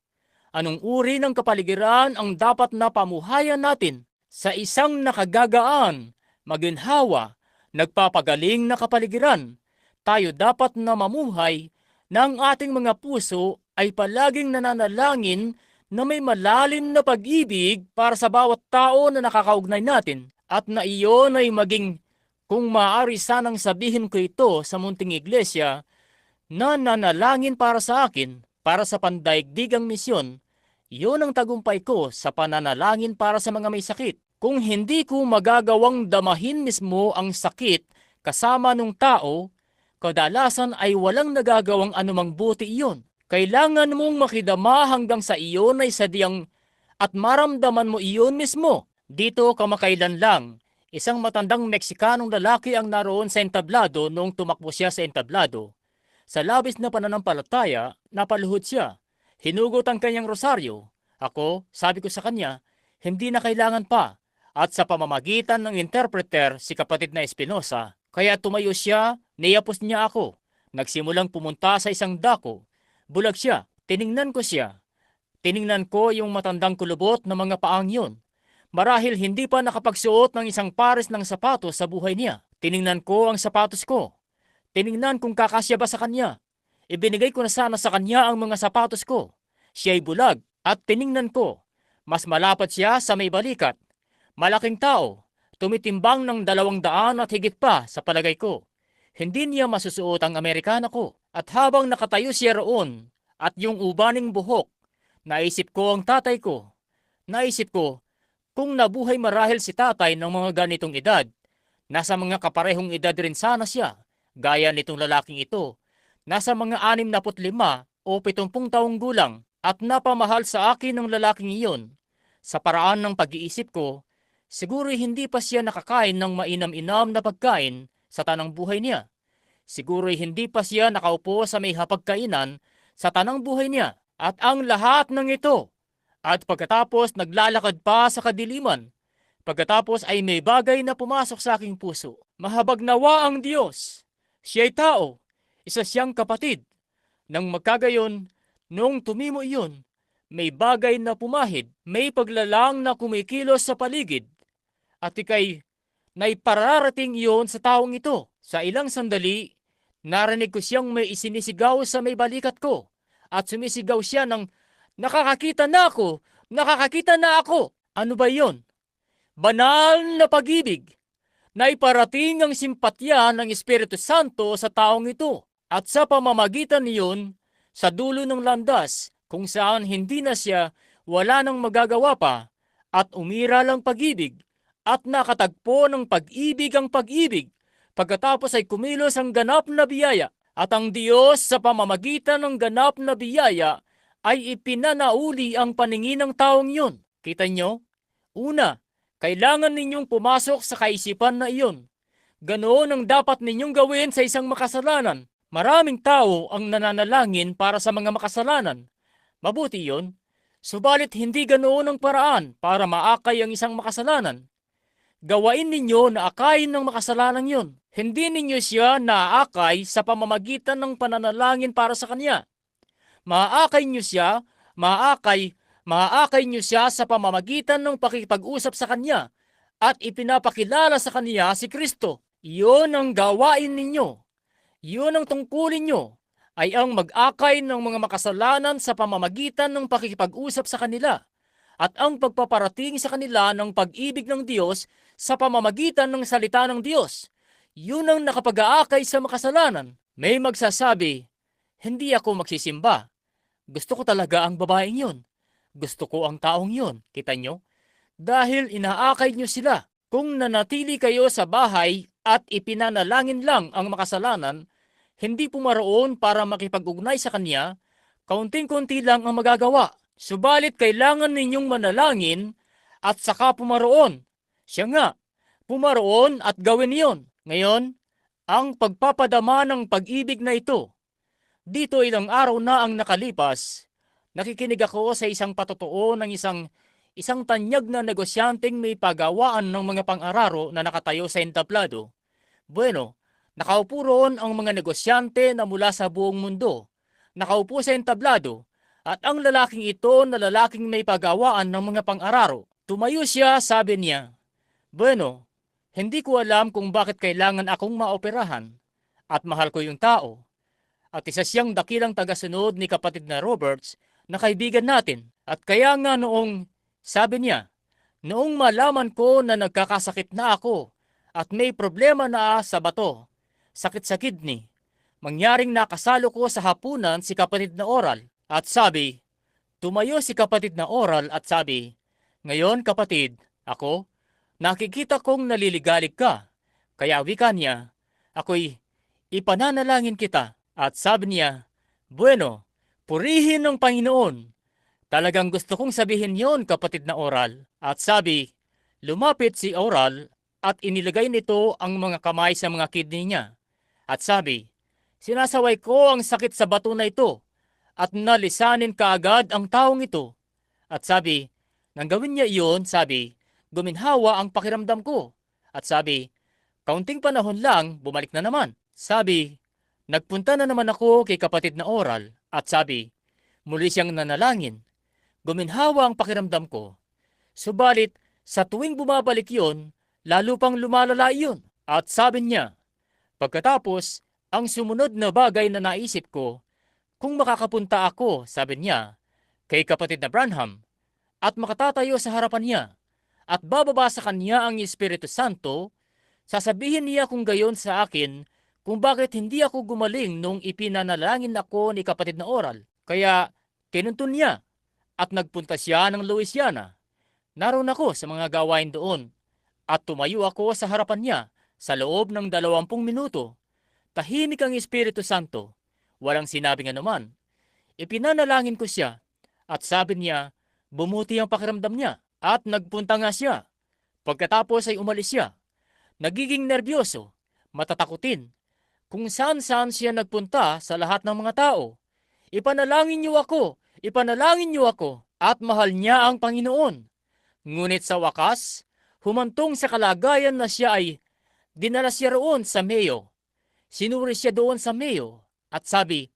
Anong uri ng kapaligiran ang dapat na pamuhayan natin sa isang nakagagaan, maginhawa, nagpapagaling na kapaligiran? Tayo dapat na mamuhay na ang ating mga puso ay palaging nananalangin na may malalim na pag-ibig para sa bawat tao na nakakaugnay natin at na iyon ay maging, kung maaari sanang sabihin ko ito sa munting iglesia, na nanalangin para sa akin, para sa pandaigdigang misyon. Iyon ang tagumpay ko sa pananalangin para sa mga may sakit. Kung hindi ko magagawang damahin mismo ang sakit kasama ng tao, kadalasan ay walang nagagawang anumang buti iyon. Kailangan mong makidama hanggang sa iyon ay sadyang at maramdaman mo iyon mismo. Dito kamakailan lang, isang matandang Meksikanong lalaki ang naroon sa entablado noong tumakbo siya sa entablado. Sa labis na pananampalataya, napaluhod siya. Hinugot ang kanyang rosaryo. Ako, sabi ko sa kanya, hindi na kailangan pa. At sa pamamagitan ng interpreter, si kapatid na Espinosa, kaya tumayo siya, niyapos niya ako. Nagsimulang pumunta sa isang dako. Bulag siya. Tiningnan ko siya. Tiningnan ko yung matandang kulubot na mga paang yun. Marahil hindi pa nakapagsuot ng isang pares ng sapatos sa buhay niya. Tiningnan ko ang sapatos ko. Tiningnan kung kakasya ba sa kanya. Ibinigay ko na sana sa kanya ang mga sapatos ko. Siya'y bulag at tiningnan ko. Mas malapad siya sa may balikat. Malaking tao. Tumitimbang ng 200 at higit pa sa palagay ko. Hindi niya masusuot ang Amerikana ko. At habang nakatayo siya roon at yung ubaning buhok, naisip ko ang tatay ko. Naisip ko, kung nabuhay marahil si tatay ng mga ganitong edad, nasa mga kaparehong edad rin sana siya, gaya nitong lalaking ito, nasa mga 65 o 70 taong gulang, at napamahal sa akin ng lalaking iyon. Sa paraan ng pag-iisip ko, siguro hindi pa siya nakakain ng mainam-inam na pagkain sa tanang buhay niya. Siguro hindi pa siya nakaupo sa may hapagkainan sa tanang buhay niya. At ang lahat ng ito. At pagkatapos naglalakad pa sa kadiliman. Pagkatapos ay may bagay na pumasok sa aking puso. Mahabag nawa ang Diyos. Siya'y tao. Isa siyang kapatid. Nang magkagayon, noong tumimo iyon, may bagay na pumahid, may paglalang na kumikilos sa paligid. At ikay, naipararating iyon sa taong ito. Sa ilang sandali, narinig ko siyang may isinisigaw sa may balikat ko. At sumisigaw siya ng, "Nakakakita na ako! Nakakakita na ako!" Ano ba iyon? Banal na pag-ibig. na iparating ang simpatya ng Espiritu Santo sa taong ito at sa pamamagitan niyon sa dulo ng landas kung saan hindi na siya wala nang magagawa pa at umira lang pag-ibig at nakatagpo ng pag-ibig ang pag-ibig pagkatapos ay kumilos ang ganap na biyaya at ang Diyos sa pamamagitan ng ganap na biyaya ay ipinanauli ang paningin ng taong yun. Kita nyo? Una, kailangan ninyong pumasok sa kaisipan na iyon. Ganoon ang dapat ninyong gawin sa isang makasalanan. Maraming tao ang nananalangin para sa mga makasalanan. Mabuti yun. Subalit hindi ganoon ang paraan para maakay ang isang makasalanan. Gawain ninyo na akayin ng makasalanan yun. Hindi ninyo siya naaakay sa pamamagitan ng pananalangin para sa kanya. Maaakay nyo siya, maaakay nyo siya sa pamamagitan ng pakikipag-usap sa kanya at ipinapakilala sa kanya si Kristo. Iyon ang gawain ninyo. Iyon ang tungkulin nyo ay ang mag-akay ng mga makasalanan sa pamamagitan ng pakikipag-usap sa kanila at ang pagpaparating sa kanila ng pag-ibig ng Diyos sa pamamagitan ng salita ng Diyos. Yun ang nakapag-aakay sa makasalanan. May magsasabi, hindi ako magsisimba. Gusto ko talaga ang babaeng yun. Gusto ko ang taong yun. Kita nyo? Dahil inaakay nyo sila. Kung nanatili kayo sa bahay at ipinanalangin lang ang makasalanan, hindi pumaroon para makipag-ugnay sa kanya, kaunting-kunti lang ang magagawa. Subalit kailangan ninyong manalangin at saka pumaroon. Siya nga, pumaroon at gawin iyon. Ngayon, ang pagpapadama ng pag-ibig na ito. Dito ilang araw na ang nakalipas, nakikinig ako sa isang patotoo ng isang tanyag na negosyanteng may pagawaan ng mga pang-araro na nakatayo sa entablado. Bueno, nakaupo roon ang mga negosyante na mula sa buong mundo. Nakaupo sa entablado at ang lalaking ito na lalaking may pagawaan ng mga pang-araro. Tumayo siya, sabi niya, bueno, hindi ko alam kung bakit kailangan akong maoperahan at mahal ko yung tao. At isa siyang dakilang tagasunod ni kapatid na Roberts na kaibigan natin. At kaya nga sabi niya, noong malaman ko na nagkakasakit na ako at may problema na sa bato, sakit sa kidney, mangyaring nakasalo ko sa hapunan si kapatid na Oral. At sabi, tumayo si kapatid na Oral at sabi, ngayon kapatid, ako, nakikita kong naliligalig ka. Kaya wika niya, ako'y ipananalangin kita. At sabi niya, bueno, purihin ng Panginoon. Talagang gusto kong sabihin yon kapatid na Oral. At sabi, lumapit si Oral at inilagay nito ang mga kamay sa mga kidney niya. At sabi, sinasaway ko ang sakit sa bato na ito at nalisanin kaagad ang taong ito. At sabi, nang gawin niya iyon, sabi, guminhawa ang pakiramdam ko. At sabi, kaunting panahon lang, bumalik na naman. Sabi, nagpunta na naman ako kay kapatid na Oral at sabi, muli siyang nanalangin. Guminhawa ang pakiramdam ko. Subalit, sa tuwing bumabalik yon, lalo pang lumalala iyon. At sabi niya, pagkatapos, ang sumunod na bagay na naisip ko, kung makakapunta ako, sabi niya, kay kapatid na Branham, at makatatayo sa harapan niya, at bababa sa kanya ang Espiritu Santo, sasabihin niya kung gayon sa akin, kung bakit hindi ako gumaling nung ipinanalangin ako ni kapatid na Oral. Kaya kinuntun niya at nagpunta siya ng Louisiana. Naroon ako sa mga gawain doon at tumayo ako sa harapan niya sa loob ng 20 minuto. Tahimik ang Espiritu Santo. Walang sinabing anuman. Ipinanalangin ko siya at sabi niya, bumuti ang pakiramdam niya at nagpunta nga siya. Pagkatapos ay umalis siya. Nagiging nervyoso, matatakutin. Kung saan-saan siya nagpunta sa lahat ng mga tao. Ipanalangin niyo ako, at mahal niya ang Panginoon. Ngunit sa wakas, humantong sa kalagayan na siya ay dinala siya roon sa Mayo. Sinuri siya doon sa Mayo at sabi,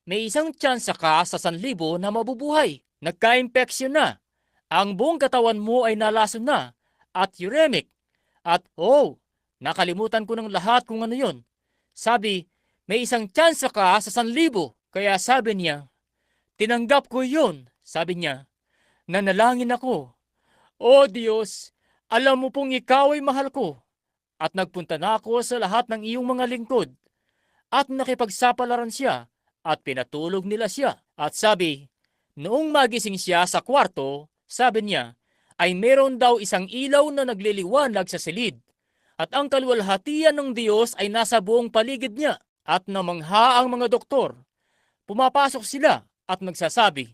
may isang tsansa ka sa 1,000 na mabubuhay. Nagka-impeksyon na. Ang buong katawan mo ay nalason na at uremic. At nakalimutan ko ng lahat kung ano yun. Sabi, may isang tsansa ka sa 1,000. Kaya sabi niya, tinanggap ko yun. Sabi niya, nanalangin ako. O Diyos, alam mo pong ikaw ay mahal ko. At nagpunta na ako sa lahat ng iyong mga lingkod at nakipagsapalaran siya at pinatulog nila siya. At sabi, noong magising siya sa kwarto, sabi niya, ay meron daw isang ilaw na nagliliwanag sa silid. At ang kaluwalhatian ng Diyos ay nasa buong paligid niya. At namangha ang mga doktor. Pumapasok sila at nagsasabi,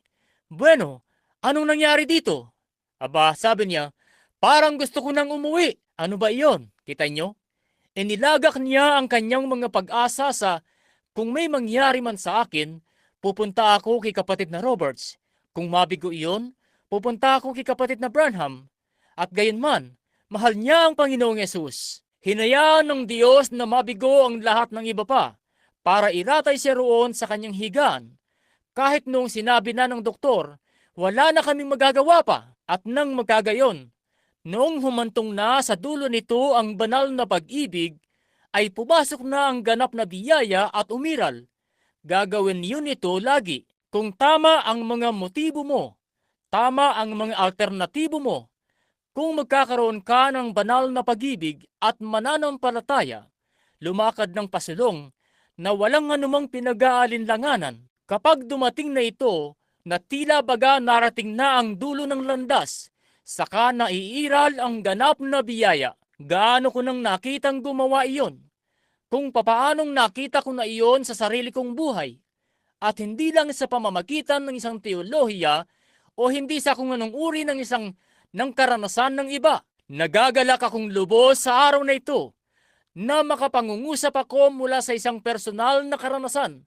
bueno, anong nangyari dito? Aba, sabi niya, parang gusto ko nang umuwi. Ano ba iyon? Kita nyo? Inilagak niya ang kanyang mga pag-asa sa kung may mangyari man sa akin, pupunta ako kay kapatid na Roberts. Kung mabigo iyon, pupunta ako kay kapatid na Branham. At gayon man, mahal niya ang Panginoong Yesus. Hinayaan ng Diyos na mabigo ang lahat ng iba pa para iratay siya roon sa kanyang higaan. Kahit noong sinabi na ng doktor, wala na kaming magagawa pa. At nang magkagayon, noong humantong na sa dulo nito ang banal na pag-ibig, ay pumasok na ang ganap na biyaya at umiral. Gagawin niyo nito lagi. Kung tama ang mga motibo mo, tama ang mga alternatibo mo, kung magkakaroon ka ng banal na pag-ibig at mananampalataya, lumakad ng pasulong na walang anumang pinag-aalinlanganan, kapag dumating na ito, na tila baga narating na ang dulo ng landas, saka naiiral ang ganap na biyaya. Gaano ko nang nakitang gumawa iyon? Kung papaanong nakita ko na iyon sa sarili kong buhay, at hindi lang sa pamamagitan ng isang teolohiya o hindi sa kung anong uri ng karanasan ng iba. Nagagalak akong lubos sa araw na ito na makapangungusap ako mula sa isang personal na karanasan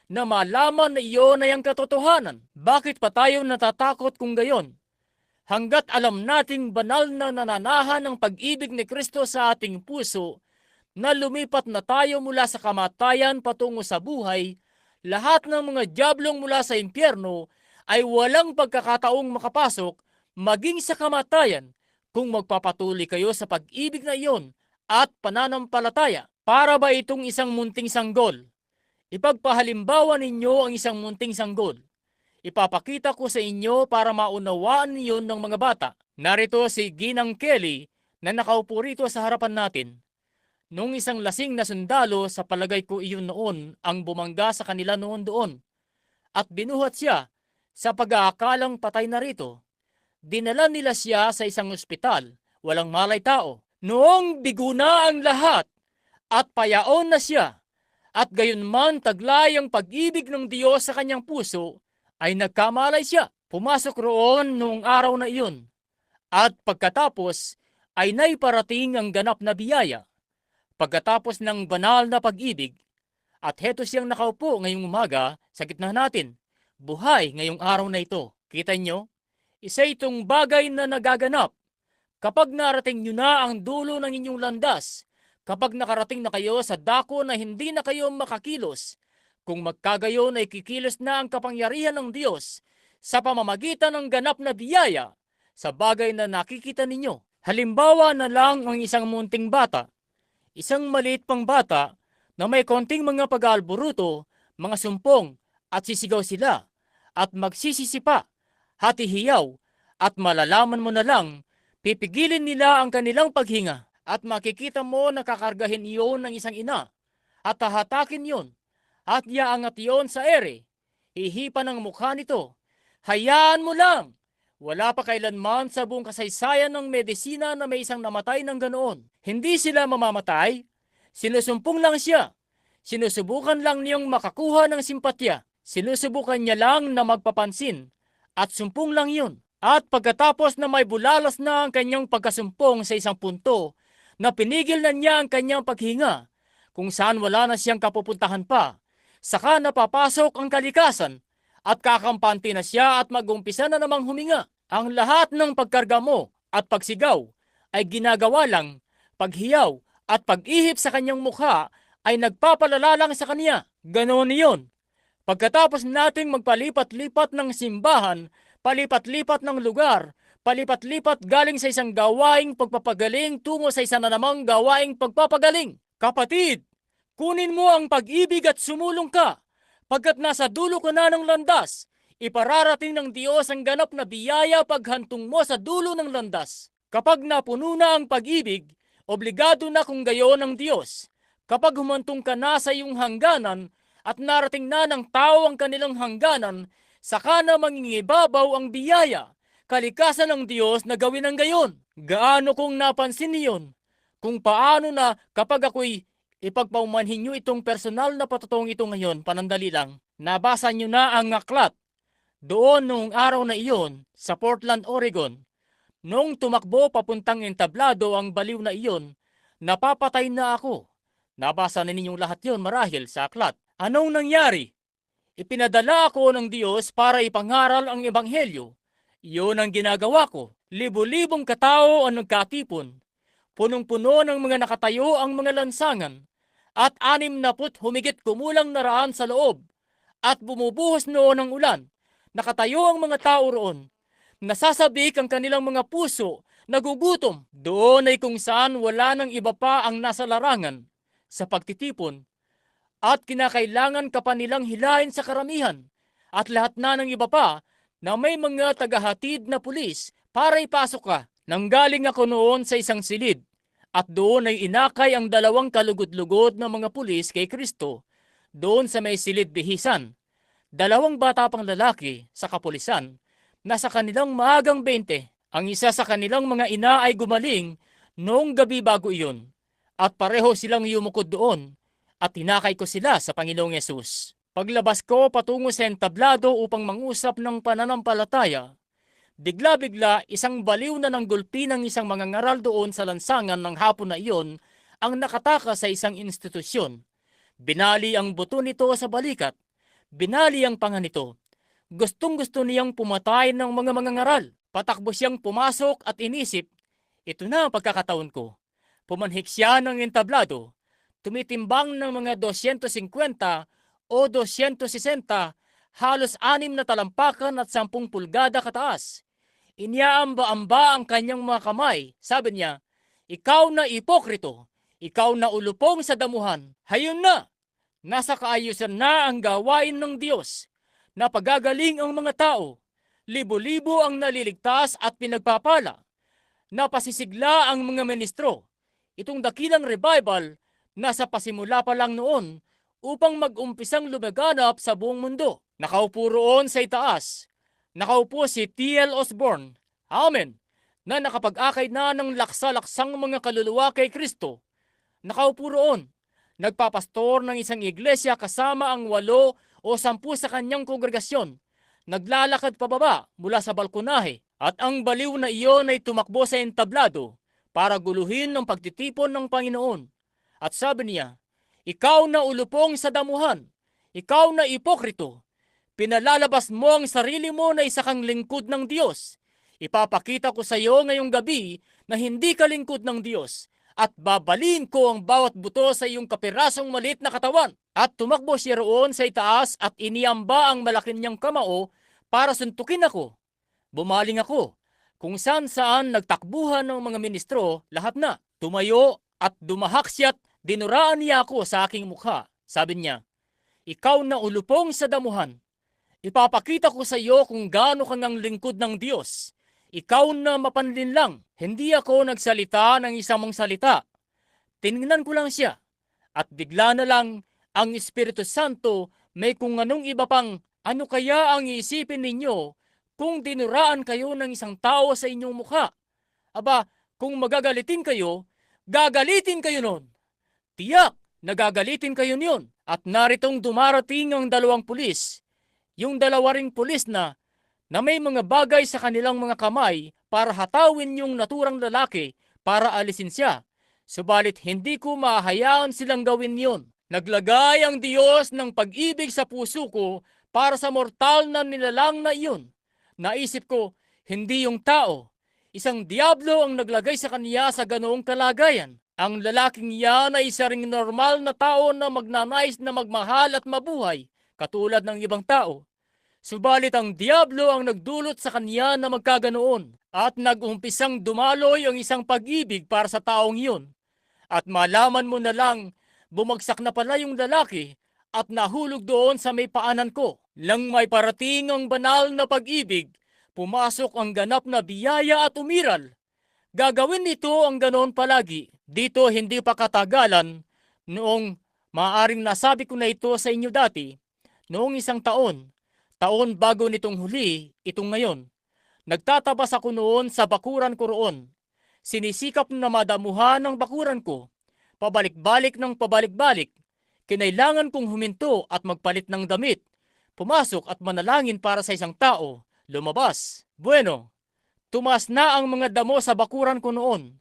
na malaman na iyon ay ang katotohanan. Bakit pa tayo natatakot kung gayon? Hanggat alam nating banal na nananahan ng pag-ibig ni Kristo sa ating puso, na lumipat na tayo mula sa kamatayan patungo sa buhay, lahat ng mga diablong mula sa impyerno ay walang pagkakataong makapasok maging sa kamatayan kung magpapatuloy kayo sa pag-ibig na iyon at pananampalataya. Para ba itong isang munting sanggol? Ipagpahalimbawa ninyo ang isang munting sanggol. Ipapakita ko sa inyo para maunawaan niyo ng mga bata. Narito si Ginang Kelly na nakaupo rito sa harapan natin. Nung isang lasing na sundalo, sa palagay ko iyon noon, ang bumangga sa kanila noon doon. At binuhat siya sa pag-aakalang patay na rito. Dinala nila siya sa isang ospital, walang malay tao. Noong bigo na ang lahat at payaon na siya, at gayon man taglay ang pag-ibig ng Diyos sa kanyang puso, ay nagkamalay siya. Pumasok roon noong araw na iyon. At pagkatapos ay naiparating ang ganap na biyaya. Pagkatapos ng banal na pag-ibig, at heto siyang nakaupo ngayong umaga sa gitna natin. Buhay ngayong araw na ito. Kita nyo? Isa itong bagay na nagaganap. Kapag narating nyo na ang dulo ng inyong landas, kapag nakarating na kayo sa dako na hindi na kayo makakilos, kung magkagayon ay kikilos na ang kapangyarihan ng Diyos sa pamamagitan ng ganap na biyaya sa bagay na nakikita ninyo. Halimbawa na lang ang isang munting bata, isang maliit pang bata na may konting mga pag-aalburuto, mga sumpong at sisigaw sila at magsisisipa, hati-hiyaw at malalaman mo na lang, pipigilin nila ang kanilang paghinga at makikita mo na kakargahin iyon ng isang ina at hahatakin yon at iaangat iyon sa ere. Hihipan ang mukha nito. Hayaan mo lang. Wala pa kailanman sa buong kasaysayan ng medisina na may isang namatay ng ganoon. Hindi sila mamamatay. Sinusumpong lang siya. Sinusubukan lang niyang makakuha ng simpatya. Sinusubukan niya lang na magpapansin. At sumpong lang yun. At pagkatapos na may bulalas na ang kanyang pagkasumpong sa isang punto, na pinigil na niya ang kanyang paghinga, kung saan wala na siyang kapupuntahan pa, saka napapasok ang kalikasan at kakampante na siya at mag-umpisa na namang huminga. Ang lahat ng pagkarga mo at pagsigaw ay ginagawa lang, paghiyaw at pag-ihip sa kanyang mukha ay nagpapalala lang sa kanya. Ganoon iyon. Pagkatapos nating magpalipat-lipat ng simbahan, palipat-lipat ng lugar, palipat-lipat galing sa isang gawaing pagpapagaling tungo sa isa na namang gawaing pagpapagaling. Kapatid, kunin mo ang pag-ibig at sumulong ka. Pagkat nasa dulo ka na ng landas, ipararating ng Diyos ang ganap na biyaya paghantong mo sa dulo ng landas. Kapag napuno na ang pag-ibig Obligado na kung gayon ng Diyos. Kapag humantong ka na sa iyong hangganan at narating na ng tao ang kanilang hangganan, saka na mangingibabaw ang biyaya. Kalikasan ng Diyos na gawin ang gayon. Gaano kong napansin niyon? Kung paano na kapag ako'y ipagpaumanhin nyo itong personal na patotong ito ngayon, panandali lang, nabasa nyo na ang aklat doon noong araw na iyon sa Portland, Oregon. Noong tumakbo papuntang entablado ang baliw na iyon, napapatay na ako. Nabasa na ninyong lahat yon marahil sa aklat. Anong nangyari? Ipinadala ako ng Diyos para ipangaral ang ebanghelyo. Iyon ang ginagawa ko. Libo-libong katao ang nagkatipon. Punong-puno ng mga nakatayo ang mga lansangan. At 60 humigit kumulang na raan sa loob. At bumubuhos noon ang ulan. Nakatayo ang mga tao roon. Nasasabik ang kanilang mga puso, nagugutom. Doon ay kung saan wala nang iba pa ang nasa larangan sa pagtitipon. At kinakailangan ka pa nilang hilahin sa karamihan. At lahat na ng iba pa na may mga tagahatid na pulis para ipasok ka. Nanggaling ako noon sa isang silid. At doon ay inakay ang 2 kalugod-lugod na mga pulis kay Kristo. Doon sa may silid bihisan. 2 bata pang lalaki sa kapulisan. Nasa kanilang maagang 20. Ang isa sa kanilang mga ina ay gumaling noong gabi bago iyon. At pareho silang yumukod doon. At tinakay ko sila sa Panginoong Yesus. Paglabas ko patungo sa entablado upang mangusap ng pananampalataya, bigla-bigla isang baliw na nanggulpi ng isang mangangaral doon sa lansangan ng hapon na iyon ang nakataka sa isang institusyon. Binali ang buto nito sa balikat. Binali ang panga nito. Gustong-gusto niyang pumatay ng mga mangangaral. Patakbo siyang pumasok at inisip, ito na ang pagkakataon ko. Pumanhik siya ng entablado. Tumitimbang ng mga 250 o 260, halos 6 na talampakan at 10 pulgada kataas. Iniaamba-amba ang kanyang mga kamay. Sabi niya, ikaw na ipokrito, ikaw na ulupong sa damuhan. Hayon na! Nasa kaayusan na ang gawain ng Diyos. Napagagaling ang mga tao. Libo-libo ang naliligtas at pinagpapala. Napasisigla ang mga ministro. Itong dakilang revival nasa pasimula pa lang noon upang mag-umpisang lumaganap sa buong mundo. Nakaupo roon sa itaas. Nakaupo si T.L. Osborne. Amen. Na nakapag-akay na ng laksa-laksang mga kaluluwa kay Kristo. Nakaupo roon. Nagpapastor ng isang iglesia kasama ang 8 o 10 sa kanyang kongregasyon. Naglalakad pababa mula sa balkonahe at ang baliw na iyon ay tumakbo sa entablado para guluhin ng pagtitipon ng Panginoon. At sabi niya, ikaw na ulupong sa damuhan, ikaw na ipokrito, pinalalabas mo ang sarili mo na isa kang lingkod ng Diyos. Ipapakita ko sa iyo ngayong gabi na hindi ka lingkod ng Diyos. At babalin ko ang bawat buto sa iyong kapirasong maliit na katawan. At tumakbo siya roon sa itaas at iniamba ang malaki niyang kamao para suntukin ako. Bumaling ako. Kung saan nagtakbuhan ng mga ministro, lahat na. Tumayo at dumahak siya at dinuraan niya ako sa aking mukha. Sabi niya, ikaw na ulupong sa damuhan. Ipapakita ko sa iyo kung gaano kang ang lingkod ng Diyos. Ikaw na mapanlinlang. Hindi ako nagsalita ng isang mong salita. Tinignan ko lang siya. At bigla na lang ang Espiritu Santo may kung anong iba pang ano kaya ang iisipin ninyo kung dinuraan kayo ng isang tao sa inyong mukha. Aba, kung magagalitin kayo, gagalitin kayo nun. Tiyak, nagagalitin kayo niyon. At naritong dumarating ang 2 pulis. Yung 2 ring pulis na may mga bagay sa kanilang mga kamay para hatawin yung naturang lalaki para alisin siya. Subalit hindi ko mahayaan silang gawin yon. Naglagay ang Diyos ng pag-ibig sa puso ko para sa mortal na nilalang na iyon. Naisip ko, hindi yung tao. Isang diablo ang naglagay sa kanya sa ganoong kalagayan. Ang lalaking iyan ay isa ring normal na tao na magnanais na magmahal at mabuhay, katulad ng ibang tao. Subalit ang diablo ang nagdulot sa kanya na magkaganoon at nag-umpisang dumaloy ang isang pag-ibig para sa taong iyon. At malaman mo na lang, bumagsak na pala yung lalaki at nahulog doon sa may paanan ko. Lang may parating ang banal na pag-ibig, pumasok ang ganap na biyaya at umiral. Gagawin nito ang ganoon palagi. Dito hindi pa katagalan, noong maaaring nasabi ko na ito sa inyo dati, noong isang taon bago nitong huli, itong ngayon. Nagtatabas ako noon sa bakuran ko roon. Sinisikap na madamuhan ng bakuran ko. Pabalik-balik ng pabalik-balik. Kinailangan kong huminto at magpalit ng damit. Pumasok at manalangin para sa isang tao. Lumabas. Bueno, tumas na ang mga damo sa bakuran ko noon.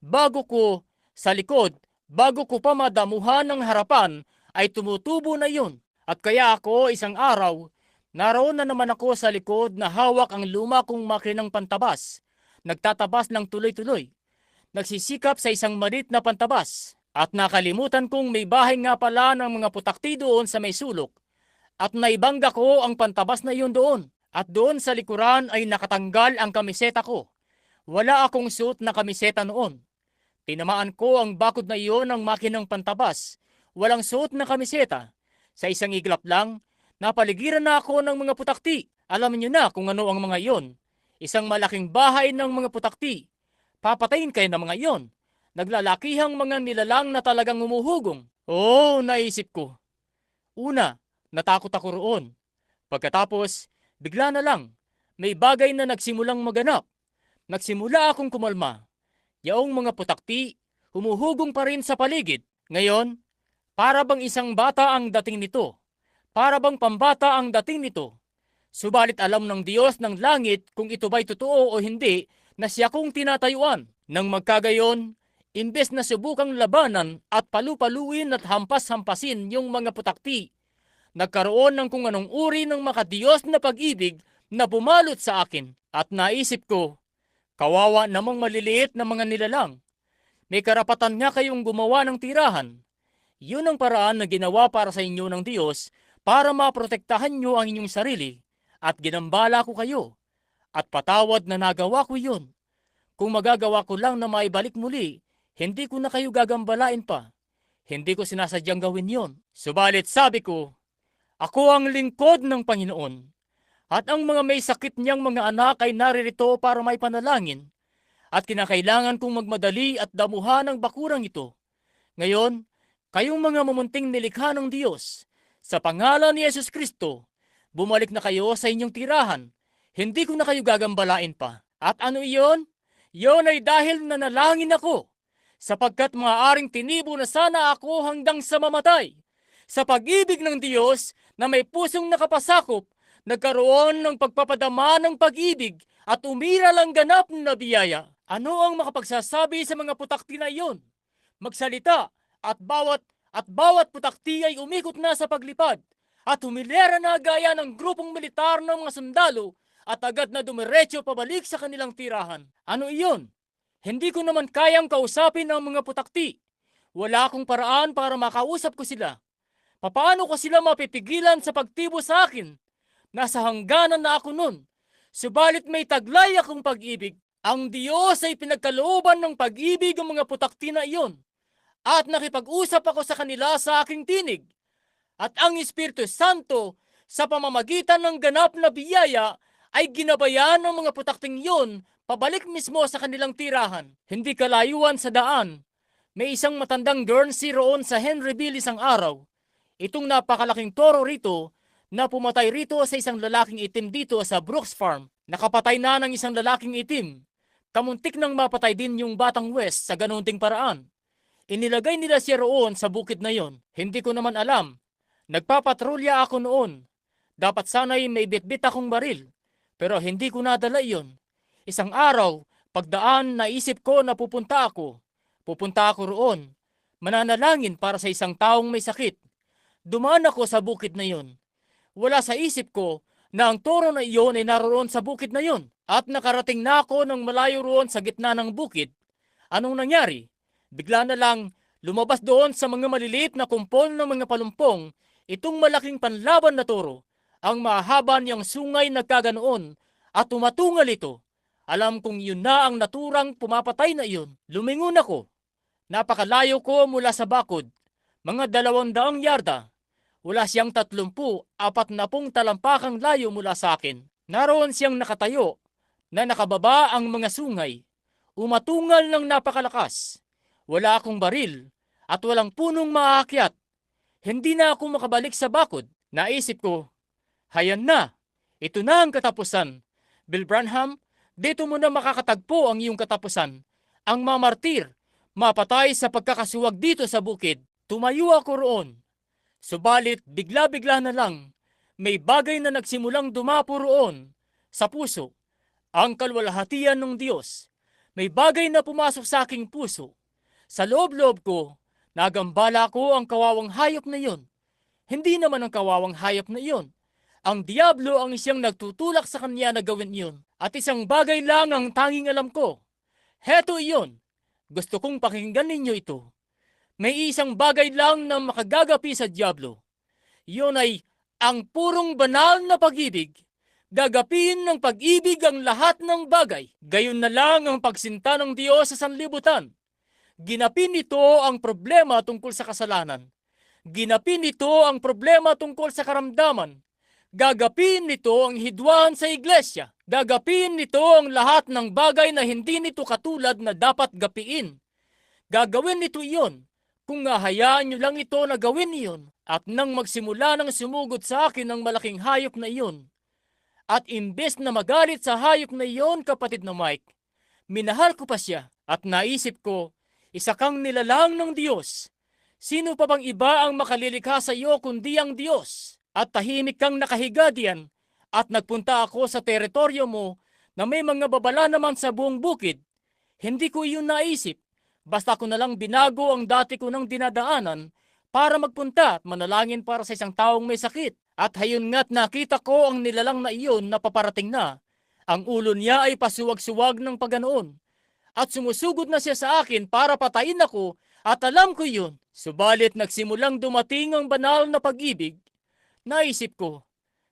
Bago ko sa likod, bago ko pa madamuhan ng harapan, ay tumutubo na yun. At kaya ako isang araw, naroon na naman ako sa likod na hawak ang luma kong makinang pantabas. Nagtatabas ng tuloy-tuloy. Nagsisikap sa isang malit na pantabas. At nakalimutan kong may bahay nga pala ng mga putakti doon sa may sulok. At naibangga ko ang pantabas na yun doon. At doon sa likuran ay nakatanggal ang kamiseta ko. Wala akong suot na kamiseta noon. Tinamaan ko ang bakod na iyon ng makinang pantabas. Walang suot na kamiseta. Sa isang iglap lang, napaligiran na ako ng mga putakti. Alam niyo na kung ano ang mga iyon. Isang malaking bahay ng mga putakti. Papatayin kayo ng mga iyon. Naglalakihang mga nilalang na talagang umuhugong. Oh, naisip ko. Una, natakot ako roon. Pagkatapos, bigla na lang, may bagay na nagsimulang maganap. Nagsimula akong kumalma. Yaong mga putakti, humuhugong pa rin sa paligid. Ngayon, para bang isang bata ang dating nito. Para bang pambata ang dating nito. Subalit alam ng Diyos ng langit kung ito ba'y totoo o hindi na siya kong tinatayuan. Nang magkagayon, imbes na subukang labanan at palupaluin at hampas-hampasin yung mga putakti, nagkaroon ng kung anong uri ng makadiyos na pag-ibig na bumalot sa akin. At naisip ko, kawawa namang maliliit na mga nilalang. May karapatan nga kayong gumawa ng tirahan. Yun ang paraan na ginawa para sa inyo ng Diyos para maprotektahan nyo ang inyong sarili. At ginambala ko kayo. At patawad na nagawa ko yun. Kung magagawa ko lang na maibalik muli, hindi ko na kayo gagambalain pa. Hindi ko sinasadyang gawin yon. Subalit sabi ko, ako ang lingkod ng Panginoon. At ang mga may sakit niyang mga anak ay naririto para may panalangin. At kinakailangan kong magmadali at damuhan ang bakurang ito. Ngayon, kayong mga mumunting nilikha ng Diyos, sa pangalan ni Yesus Kristo, bumalik na kayo sa inyong tirahan. Hindi ko na kayo gagambalain pa. At ano iyon? Yon ay dahil nanalangin ako, sapagkat maaaring tinibo na sana ako hanggang sa mamatay. Sa pag-ibig ng Diyos na may pusong nakapasakop, nagkaroon ng pagpapadama ng pag-ibig at umiral ang ganap na biyaya. Ano ang makapagsasabi sa mga putakti na iyon? Magsalita at bawat putakti ay umikot na sa paglipad at humilera na gaya ng grupong militar ng mga sundalo at agad na dumiretso pabalik sa kanilang tirahan. Ano iyon? Hindi ko naman kayang kausapin ang mga putakti. Wala akong paraan para makausap ko sila. Papaano ko sila mapipigilan sa pagtibo sa akin? Nasa hangganan na ako nun. Subalit may taglay akong pag-ibig. Ang Diyos ay pinagkalooban ng pag-ibig ang mga putakti na iyon. At nakipag-usap ako sa kanila sa aking tinig. At ang Espiritu Santo sa pamamagitan ng ganap na biyaya ay ginabayan ng mga putakting yun pabalik mismo sa kanilang tirahan. Hindi kalayuan sa daan. May isang matandang Guernsey roon sa Henryville isang araw. Itong napakalaking toro rito na pumatay rito sa isang lalaking itim dito sa Brooks Farm. Nakapatay na ng isang lalaking itim. Kamuntik nang mapatay din yung batang West sa ganun ding paraan. Inilagay nila siya roon sa bukid na yon. Hindi ko naman alam. Nagpapatrolya ako noon. Dapat sana'y may bitbit akong baril. Pero hindi ko nadala iyon. Isang araw, pagdaan, naisip ko na pupunta ako. Pupunta ako roon. Mananalangin para sa isang taong may sakit. Dumaan ako sa bukid na yon. Wala sa isip ko na ang toro na iyon ay naroon sa bukid na yon. At nakarating na ako ng malayo roon sa gitna ng bukid. Anong nangyari? Bigla na lang lumabas doon sa mga maliliit na kumpol ng mga palumpong itong malaking panlaban na toro. Ang mahaba niyang sungay nagkaganoon at tumatungal ito. Alam kong yun na ang naturang pumapatay na iyon. Lumingon ako. Napakalayo ko mula sa bakod. Mga 200 yarda. Wala siyang 30-40 talampakang layo mula sa akin. Naroon siyang nakatayo na nakababa ang mga sungay. Umatungal ng napakalakas. Wala akong baril at walang punong maaakyat. Hindi na ako makabalik sa bakod. Naisip ko, hayan na. Ito na ang katapusan. Bill Branham, dito mo na makakatagpo ang iyong katapusan. Ang mamartir, mapatay sa pagkakasuwag dito sa bukid. Tumayo ako roon. Subalit bigla-bigla na lang, may bagay na nagsimulang dumapo roon sa puso. Ang kalwalhatian ng Diyos. May bagay na pumasok sa aking puso. Sa loob-loob ko, nagambala ko ang kawawang hayop na iyon. Hindi naman ang kawawang hayop na iyon. Ang Diablo ang siyang nagtutulak sa kanya na gawin iyon. At isang bagay lang ang tanging alam ko. Heto iyon. Gusto kong pakinggan ninyo ito. May isang bagay lang na makagagapi sa Diablo. Iyon ay ang purong banal na pag-ibig. Gagapin ng pag-ibig ang lahat ng bagay. Gayon na lang ang pagsinta ng Diyos sa sanlibutan. Ginapin nito ang problema tungkol sa kasalanan. Ginapin nito ang problema tungkol sa karamdaman. Gagapin nito ang hidwaan sa iglesia. Gagapin nito ang lahat ng bagay na hindi nito katulad na dapat gapiin. Gagawin nito iyon kung hahayaan nyo lang ito na gawin iyon. At nang magsimula ng sumugod sa akin ang malaking hayop na iyon, at imbes na magalit sa hayop na iyon, kapatid na Mike, minahal ko pa siya at naisip ko, isa kang nilalang ng Diyos. Sino pa bang iba ang makalilikha sa iyo kundi ang Diyos? At tahimik kang nakahiga diyan at nagpunta ako sa teritoryo mo na may mga babala naman sa buong bukid. Hindi ko iyon naisip. Basta ko na lang binago ang dati ko ng dinadaanan para magpunta at manalangin para sa isang taong may sakit. At hayon nga't nakita ko ang nilalang na iyon na paparating na. Ang ulo niya ay pasuwag-suwag ng paganoon. At sumusugod na siya sa akin para patayin ako at alam ko iyon. Subalit nagsimulang dumating ang banal na pag-ibig. Naisip ko,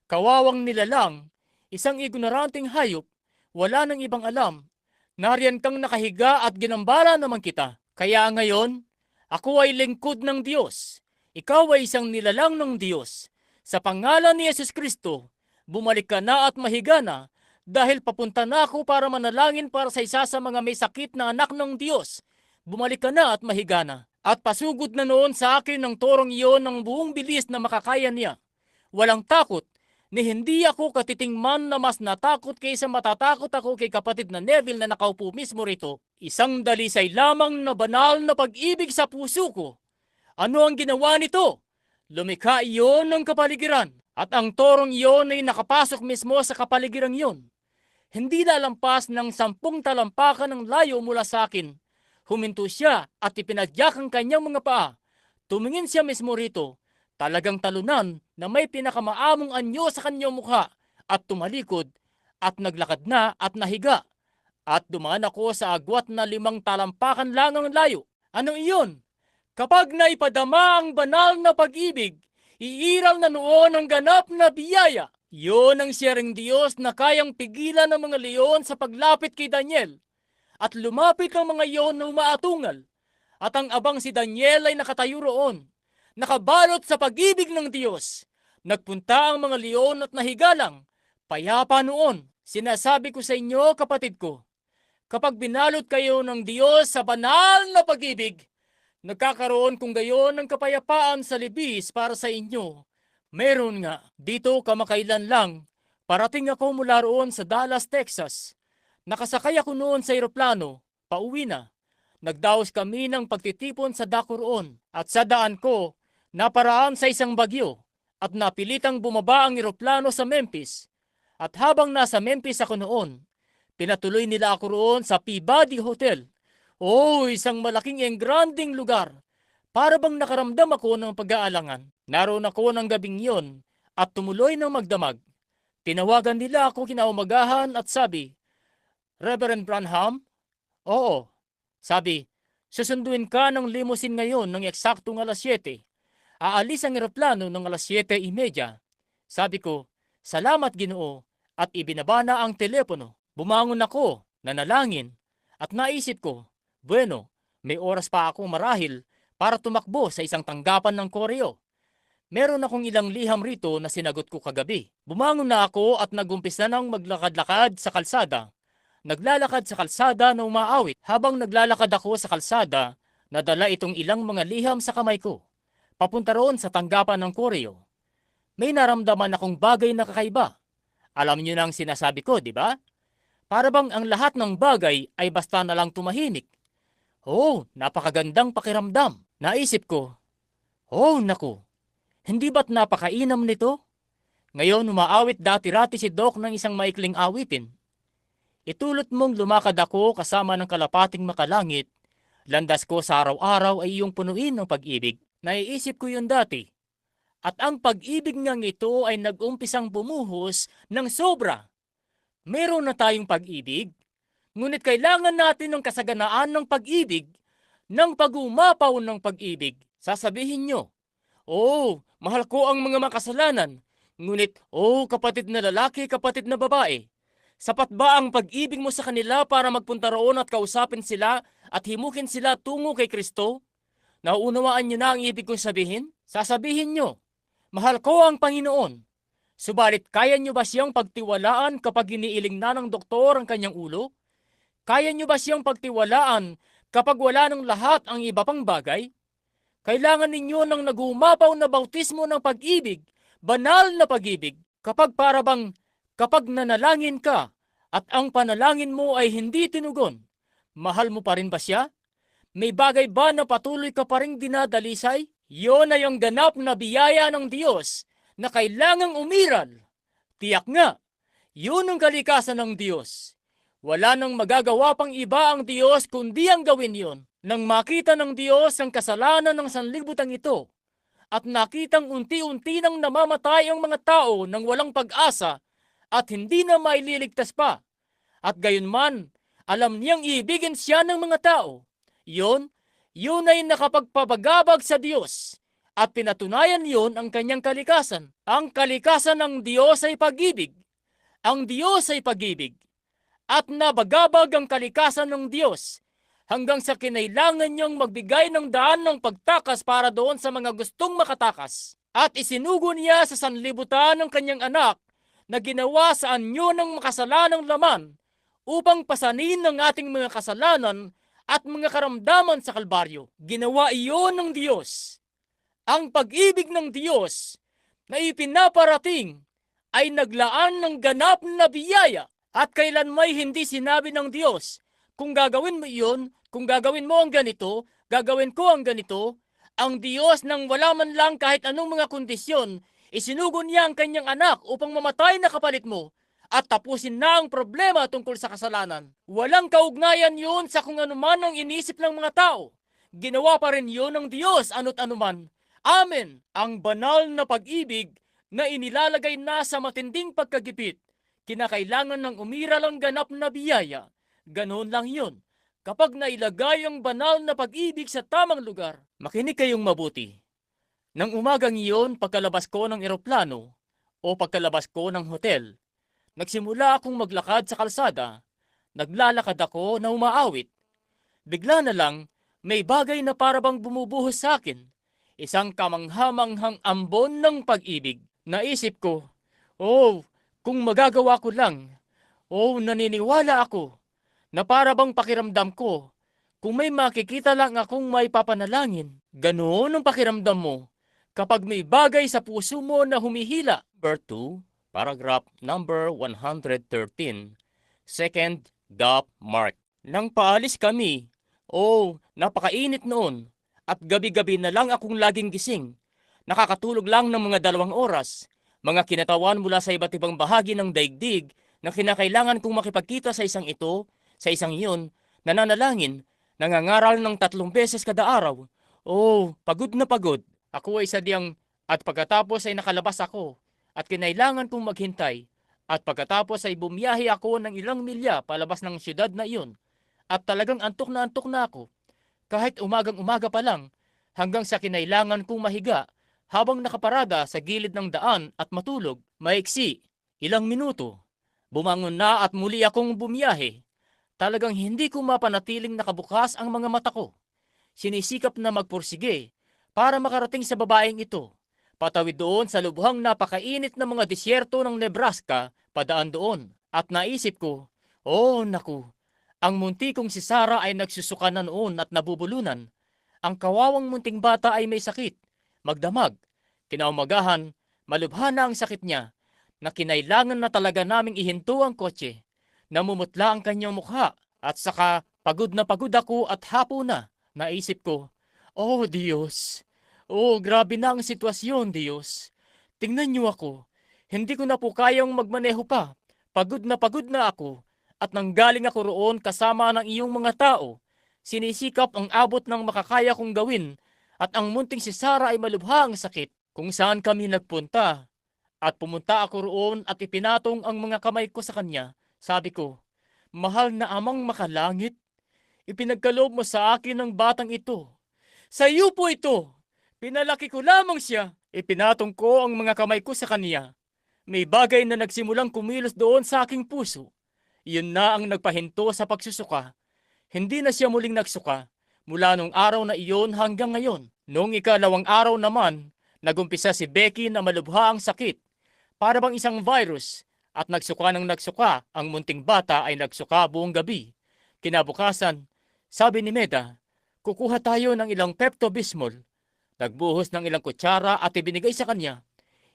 kawawang nilalang, isang ignoranting hayop, wala nang ibang alam. Nariyan kang nakahiga at ginambala naman kita. Kaya ngayon, ako ay lingkod ng Diyos. Ikaw ay isang nilalang ng Diyos. Sa pangalan ni Yesus Kristo, bumalik ka na at mahiga na dahil papunta na ako para manalangin para sa isa sa mga may sakit na anak ng Diyos. Bumalik ka na at mahiga na. At pasugod na noon sa akin ng torong iyon ng buong bilis na makakaya niya. Walang takot, ni hindi ako katitingman na mas natakot kaysa matatakot ako kay kapatid na Neville na nakaupo mismo rito. Isang dalisay lamang na banal na pag-ibig sa puso ko. Ano ang ginawa nito? Lumikha iyon ng kapaligiran at ang torong iyon ay nakapasok mismo sa kapaligiran iyon. Hindi lalampas ng 10 talampakan ng layo mula sa akin. Huminto siya at ipinadyak ang kanyang mga paa. Tumingin siya mismo rito. Talagang talunan na may pinakamaamong anyo sa kanyang mukha at tumalikod at naglakad na at nahiga. At dumaan ako sa agwat na 5 talampakan lang ang layo. Ano iyon? Kapag naipadama ang banal na pag-ibig, iiral na noon ang ganap na biyaya. Iyon ang siyering Diyos na kayang pigilan ng mga leon sa paglapit kay Daniel. At lumapit ang mga iyon na umaatungal. At ang abang si Daniel ay nakatayo roon. Nakabalot sa pag-ibig ng Diyos. Nagpunta ang mga leon at nahigalang. Payapa noon. Sinasabi ko sa inyo, kapatid ko, kapag binalot kayo ng Diyos sa banal na pag-ibig, nagkakaroon kung gayon ng kapayapaan sa libis para sa inyo. Meron nga, dito kamakailan lang, parating ako mula roon sa Dallas, Texas. Nakasakay ako noon sa eroplano, pauwi na. Nagdaos kami ng pagtitipon sa dako roon at sa daan ko, naparaan sa isang bagyo at napilitang bumaba ang eroplano sa Memphis. At habang nasa Memphis ako noon, pinatuloy nila ako roon sa Peabody Hotel. Isang malaking engranding lugar. Para bang nakaramdam ako ng pag-aalangan. Naroon ako ng gabing yon at tumuloy ng magdamag. Tinawagan nila ako kinaumagahan at sabi, Reverend Branham? Oo. Sabi, susunduin ka ng limousine ngayon ng eksaktong alas 7. Aalis ang eroplano ng alas 7:30. Sabi ko, salamat Ginoo, at ibinaba na ang telepono. Bumangon ako, nanalangin, at naisip ko, bueno, may oras pa ako marahil para tumakbo sa isang tanggapan ng koreo. Meron akong ilang liham rito na sinagot ko kagabi. Bumangon na ako at nagumpisa ng maglakad-lakad sa kalsada. Naglalakad sa kalsada na umaawit. Habang naglalakad ako sa kalsada, nadala itong ilang mga liham sa kamay ko. Papunta roon sa tanggapan ng koreo. May naramdaman akong bagay na kakaiba. Alam niyo na ang sinasabi ko, di ba? Para bang ang lahat ng bagay ay basta na lang tumahimik. Oh, napakagandang pakiramdam. Naisip ko, oh naku, hindi ba't napakainam nito? Ngayon umaawit dati-rati si Doc ng isang maikling awitin. Itulot mong lumakad ako kasama ng kalapating makalangit. Landas ko sa araw-araw ay iyong punuin ng pag-ibig. Naiisip ko yun dati. At ang pag-ibig ngang ito ay nag-umpisang bumuhos ng sobra. Meron na tayong pag-ibig, ngunit kailangan natin ng kasaganaan ng pag-ibig, ng pag-umapaw ng pag-ibig. Sasabihin nyo, oh, mahal ko ang mga makasalanan. Ngunit, oh, kapatid na lalaki, kapatid na babae, sapat ba ang pag-ibig mo sa kanila para magpunta roon at kausapin sila at himukin sila tungo kay Kristo? Nauunawaan nyo na ang ibig kong sabihin? Sasabihin nyo, mahal ko ang Panginoon. Subalit kaya nyo ba siyang pagtiwalaan kapag iniiling na ng doktor ang kanyang ulo? Kaya nyo ba siyang pagtiwalaan kapag wala ng lahat ang iba pang bagay? Kailangan ninyo ng nagumapaw na bautismo ng pag-ibig, banal na pag-ibig, kapag nanalangin ka at ang panalangin mo ay hindi tinugon. Mahal mo pa rin ba siya? May bagay ba na patuloy ka pa rin dinadalisay? Yon ay ang ganap na biyaya ng Diyos na kailangang umiral. Tiyak nga, yun ang kalikasan ng Diyos. Wala nang magagawa pang iba ang Diyos kundi ang gawin yon. Nang makita ng Diyos ang kasalanan ng sanlibutan ito at nakitang unti-unti nang namamatay ang mga tao nang walang pag-asa at hindi na maililigtas pa, at gayunman alam niyang ibigin siya ng mga tao, yun ay nakapagpabagabag sa Diyos at pinatunayan yon ang kanyang kalikasan. Ang kalikasan ng Diyos ay pag-ibig. Ang Diyos ay pag-ibig. At nabagabag ang kalikasan ng Diyos hanggang sa kinailangan niyang magbigay ng daan ng pagtakas para doon sa mga gustong makatakas. At isinugo niya sa sanlibutan ng kanyang anak na ginawa sa anyo ng makasalanang laman upang pasanin ng ating mga kasalanan at mga karamdaman sa Kalbaryo. Ginawa iyon ng Diyos. Ang pag-ibig ng Diyos na ipinaparating ay naglaan ng ganap na biyaya. At kailan may hindi sinabi ng Diyos, kung gagawin mo iyon, kung gagawin mo ang ganito, gagawin ko ang ganito, ang Diyos nang wala man lang kahit anong mga kondisyon, isinugo niya ang kanyang anak upang mamatay na kapalit mo at tapusin na ang problema tungkol sa kasalanan. Walang kaugnayan yun sa kung anuman ang inisip ng mga tao. Ginawa pa rin yun ng Diyos ano't anuman. Amen! Ang banal na pag-ibig na inilalagay na sa matinding pagkagipit. Kinakailangan ng umiral ang ganap na biyaya. Ganoon lang yun. Kapag nailagay ang banal na pag-ibig sa tamang lugar, makinig kayong mabuti. Nang umagang iyon, pagkalabas ko ng eroplano o pagkalabas ko ng hotel, nagsimula akong maglakad sa kalsada. Naglalakad ako na umaawit. Bigla na lang, may bagay na parabang bumubuhos sa akin. Isang kamanghamanghang ambon ng pag-ibig. Naisip ko, oh, kung magagawa ko lang, naniniwala ako na parabang pakiramdam ko, kung may makikita lang akong may papanalangin, ganoon ang pakiramdam mo kapag may bagay sa puso mo na humihila. Number 2, paragraph number 113, second dot mark. Nang paalis kami, napakainit noon, at gabi-gabi na lang akong laging gising. Nakakatulog lang ng mga 2 oras. Mga kinatawan mula sa iba't ibang bahagi ng daigdig na kinakailangan kong makipagkita sa isang ito, sa isang iyon, nananalangin, nangangaral ng 3 beses kada araw. Pagod na pagod. Ako ay sadyang, at pagkatapos ay nakalabas ako, at kinailangan kong maghintay, at pagkatapos ay bumiyahe ako ng ilang milya palabas ng siyudad na iyon, at talagang antok na ako, kahit umagang-umaga pa lang, hanggang sa kinailangan kong mahiga, habang nakaparada sa gilid ng daan at matulog, maiksi, ilang minuto. Bumangon na at muli akong bumiyahe. Talagang hindi ko mapanatiling nakabukas ang mga mata ko. Sinisikap na magpursige para makarating sa babaeng ito. Patawid doon sa lubhang napakainit na mga disyerto ng Nebraska, padaan doon. At naisip ko, Oh, naku! Ang munti kong si Sarah ay nagsusuka na noon at nabubulunan. Ang kawawang munting bata ay may sakit, magdamag. Kinaumagahan, malubha na ang sakit niya, na kinailangan na talaga naming ihinto ang kotse. Namumutla ang kanyang mukha, at saka pagod na pagod ako at hapo na. Naisip ko, oh Diyos! Oh, grabe na ang sitwasyon, Diyos! Tingnan niyo ako, hindi ko na po kayang magmaneho pa. Pagod na ako, at nanggaling ako roon kasama ng iyong mga tao. Sinisikap ang abot ng makakaya kong gawin, at ang munting si Sarah ay malubha ang sakit. Kung saan kami nagpunta, at pumunta ako roon at ipinatong ang mga kamay ko sa kanya. Sabi ko, mahal na amang makalangit, ipinagkaloob mo sa akin ang batang ito. Sa iyo po ito! Pinalaki ko lamang siya. Ipinatong ko ang mga kamay ko sa kanya. May bagay na nagsimulang kumilos doon sa aking puso. Iyon na ang nagpahinto sa pagsusuka. Hindi na siya muling nagsuka mula nung araw na iyon hanggang ngayon. Noong ikalawang araw naman, nagumpisa si Becky na malubha ang sakit. Para bang isang virus, at nagsuka ng nagsuka, ang munting bata ay nagsuka buong gabi. Kinabukasan, sabi ni Meda, kukuha tayo ng ilang Pepto-Bismol. Nagbuhos ng ilang kutsara at ibinigay sa kanya.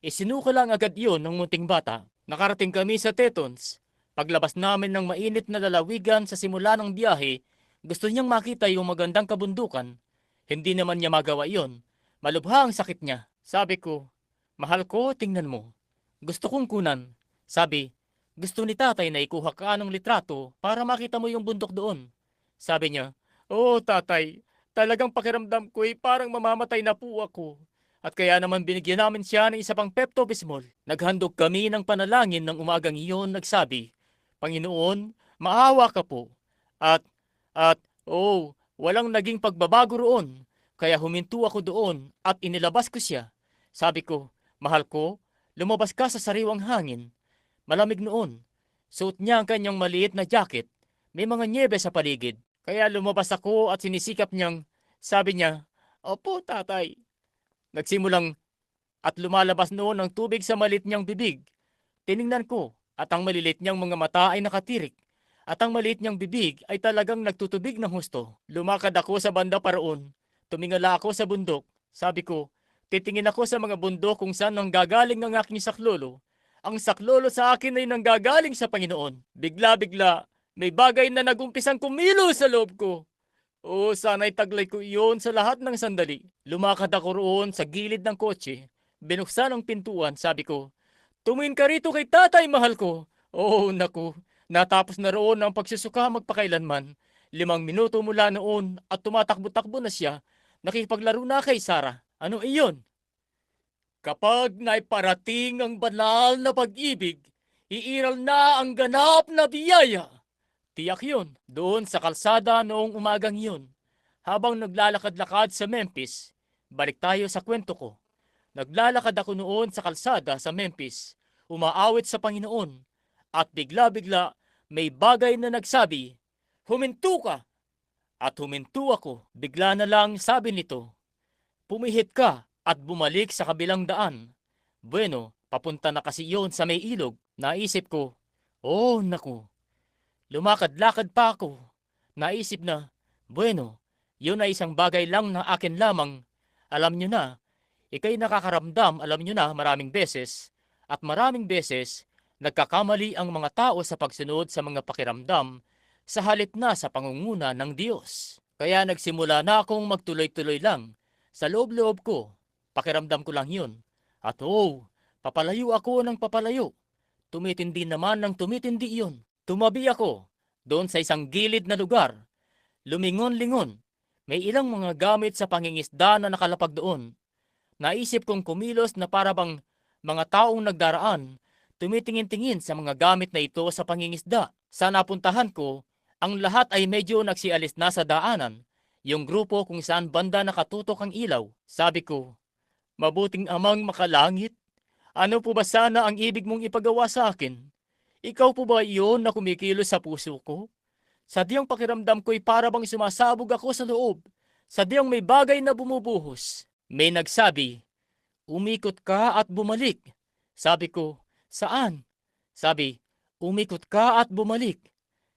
Isinuka lang agad iyon ng munting bata. Nakarating kami sa Tetons. Paglabas namin ng mainit na lalawigan sa simula ng biyahe, gusto niyang makita yung magandang kabundukan. Hindi naman niya magawa iyon. Malubha ang sakit niya. Sabi ko, mahal ko, tingnan mo. Gusto kong kunan. Sabi, gusto ni tatay na ikuha ka ng litrato para makita mo yung bundok doon. Sabi niya, oo tatay, talagang pakiramdam ko'y parang mamamatay na po ako. At kaya naman binigyan namin siya ng isa pang Pepto-Bismol. Naghandog kami ng panalangin ng umagang iyon, nagsabi, Panginoon, maawa ka po. Walang naging pagbabago roon. Kaya huminto ako doon at inilabas ko siya. Sabi ko, mahal ko, lumabas ka sa sariwang hangin. Malamig noon. Suot niya ang kanyang maliit na jacket. May mga nyebe sa paligid. Kaya lumabas ako at sinisikap niyang, sabi niya, opo tatay. Nagsimulang at lumalabas noon ang tubig sa maliit niyang bibig. Tiningnan ko at ang malilit niyang mga mata ay nakatirik. At ang maliit niyang bibig ay talagang nagtutubig ng husto. Lumakad ako sa banda paroon. Tumingala ako sa bundok. Sabi ko, titingin ako sa mga bundok kung saan nanggagaling ang aking saklolo. Ang saklolo sa akin ay nanggagaling sa Panginoon. Bigla-bigla, may bagay na nagumpisang kumilo sa loob ko. O sana'y taglay ko iyon sa lahat ng sandali. Lumakad ako roon sa gilid ng kotse. Binuksan ang pintuan, sabi ko, tumingin ka rito kay tatay, mahal ko. Oh, naku, natapos na roon ang pagsusuka magpakailanman. 5 minuto mula noon at tumatakbo-takbo na siya. Nakipaglaro na kay Sarah. Ano iyon? Kapag naiparating ang banal na pag-ibig, iiral na ang ganap na biyaya. Tiyak yun, doon sa kalsada noong umagang yun. Habang naglalakad-lakad sa Memphis, balik tayo sa kwento ko. Naglalakad ako noon sa kalsada sa Memphis, umaawit sa Panginoon, at bigla-bigla may bagay na nagsabi, huminto ka! At huminto ako, bigla na lang sabi nito, pumihit ka at bumalik sa kabilang daan. Bueno, papunta na kasi yon sa may ilog. Naisip ko, oh naku, lumakad-lakad pa ako. Naisip na, bueno, yun ay isang bagay lang na akin lamang. Alam nyo na, ikay nakakaramdam, alam nyo na, maraming beses. At maraming beses, nagkakamali ang mga tao sa pagsunod sa mga pakiramdam sa halip na sa pangunguna ng Diyos. Kaya nagsimula na akong magtuloy-tuloy lang. Sa loob-loob ko, pakiramdam ko lang yun. At papalayo ako ng papalayo. Tumitindi naman ng tumitindi iyon. Tumabi ako doon sa isang gilid na lugar. Lumingon-lingon. May ilang mga gamit sa pangingisda na nakalapag doon. Naisip kong kumilos na parabang mga taong nagdaraan, tumitingin-tingin sa mga gamit na ito sa pangingisda. Sa napuntahan ko, ang lahat ay medyo nagsialis na sa daanan. Yung grupo kung saan banda nakatutok ang ilaw. Sabi ko, mabuting amang makalangit. Ano po ba sana ang ibig mong ipagawa sa akin? Ikaw po ba iyon na kumikilos sa puso ko? Sadyang pakiramdam ko'y parabang sumasabog ako sa loob. Sadyang may bagay na bumubuhos. May nagsabi, umikot ka at bumalik. Sabi ko, saan? Sabi, umikot ka at bumalik.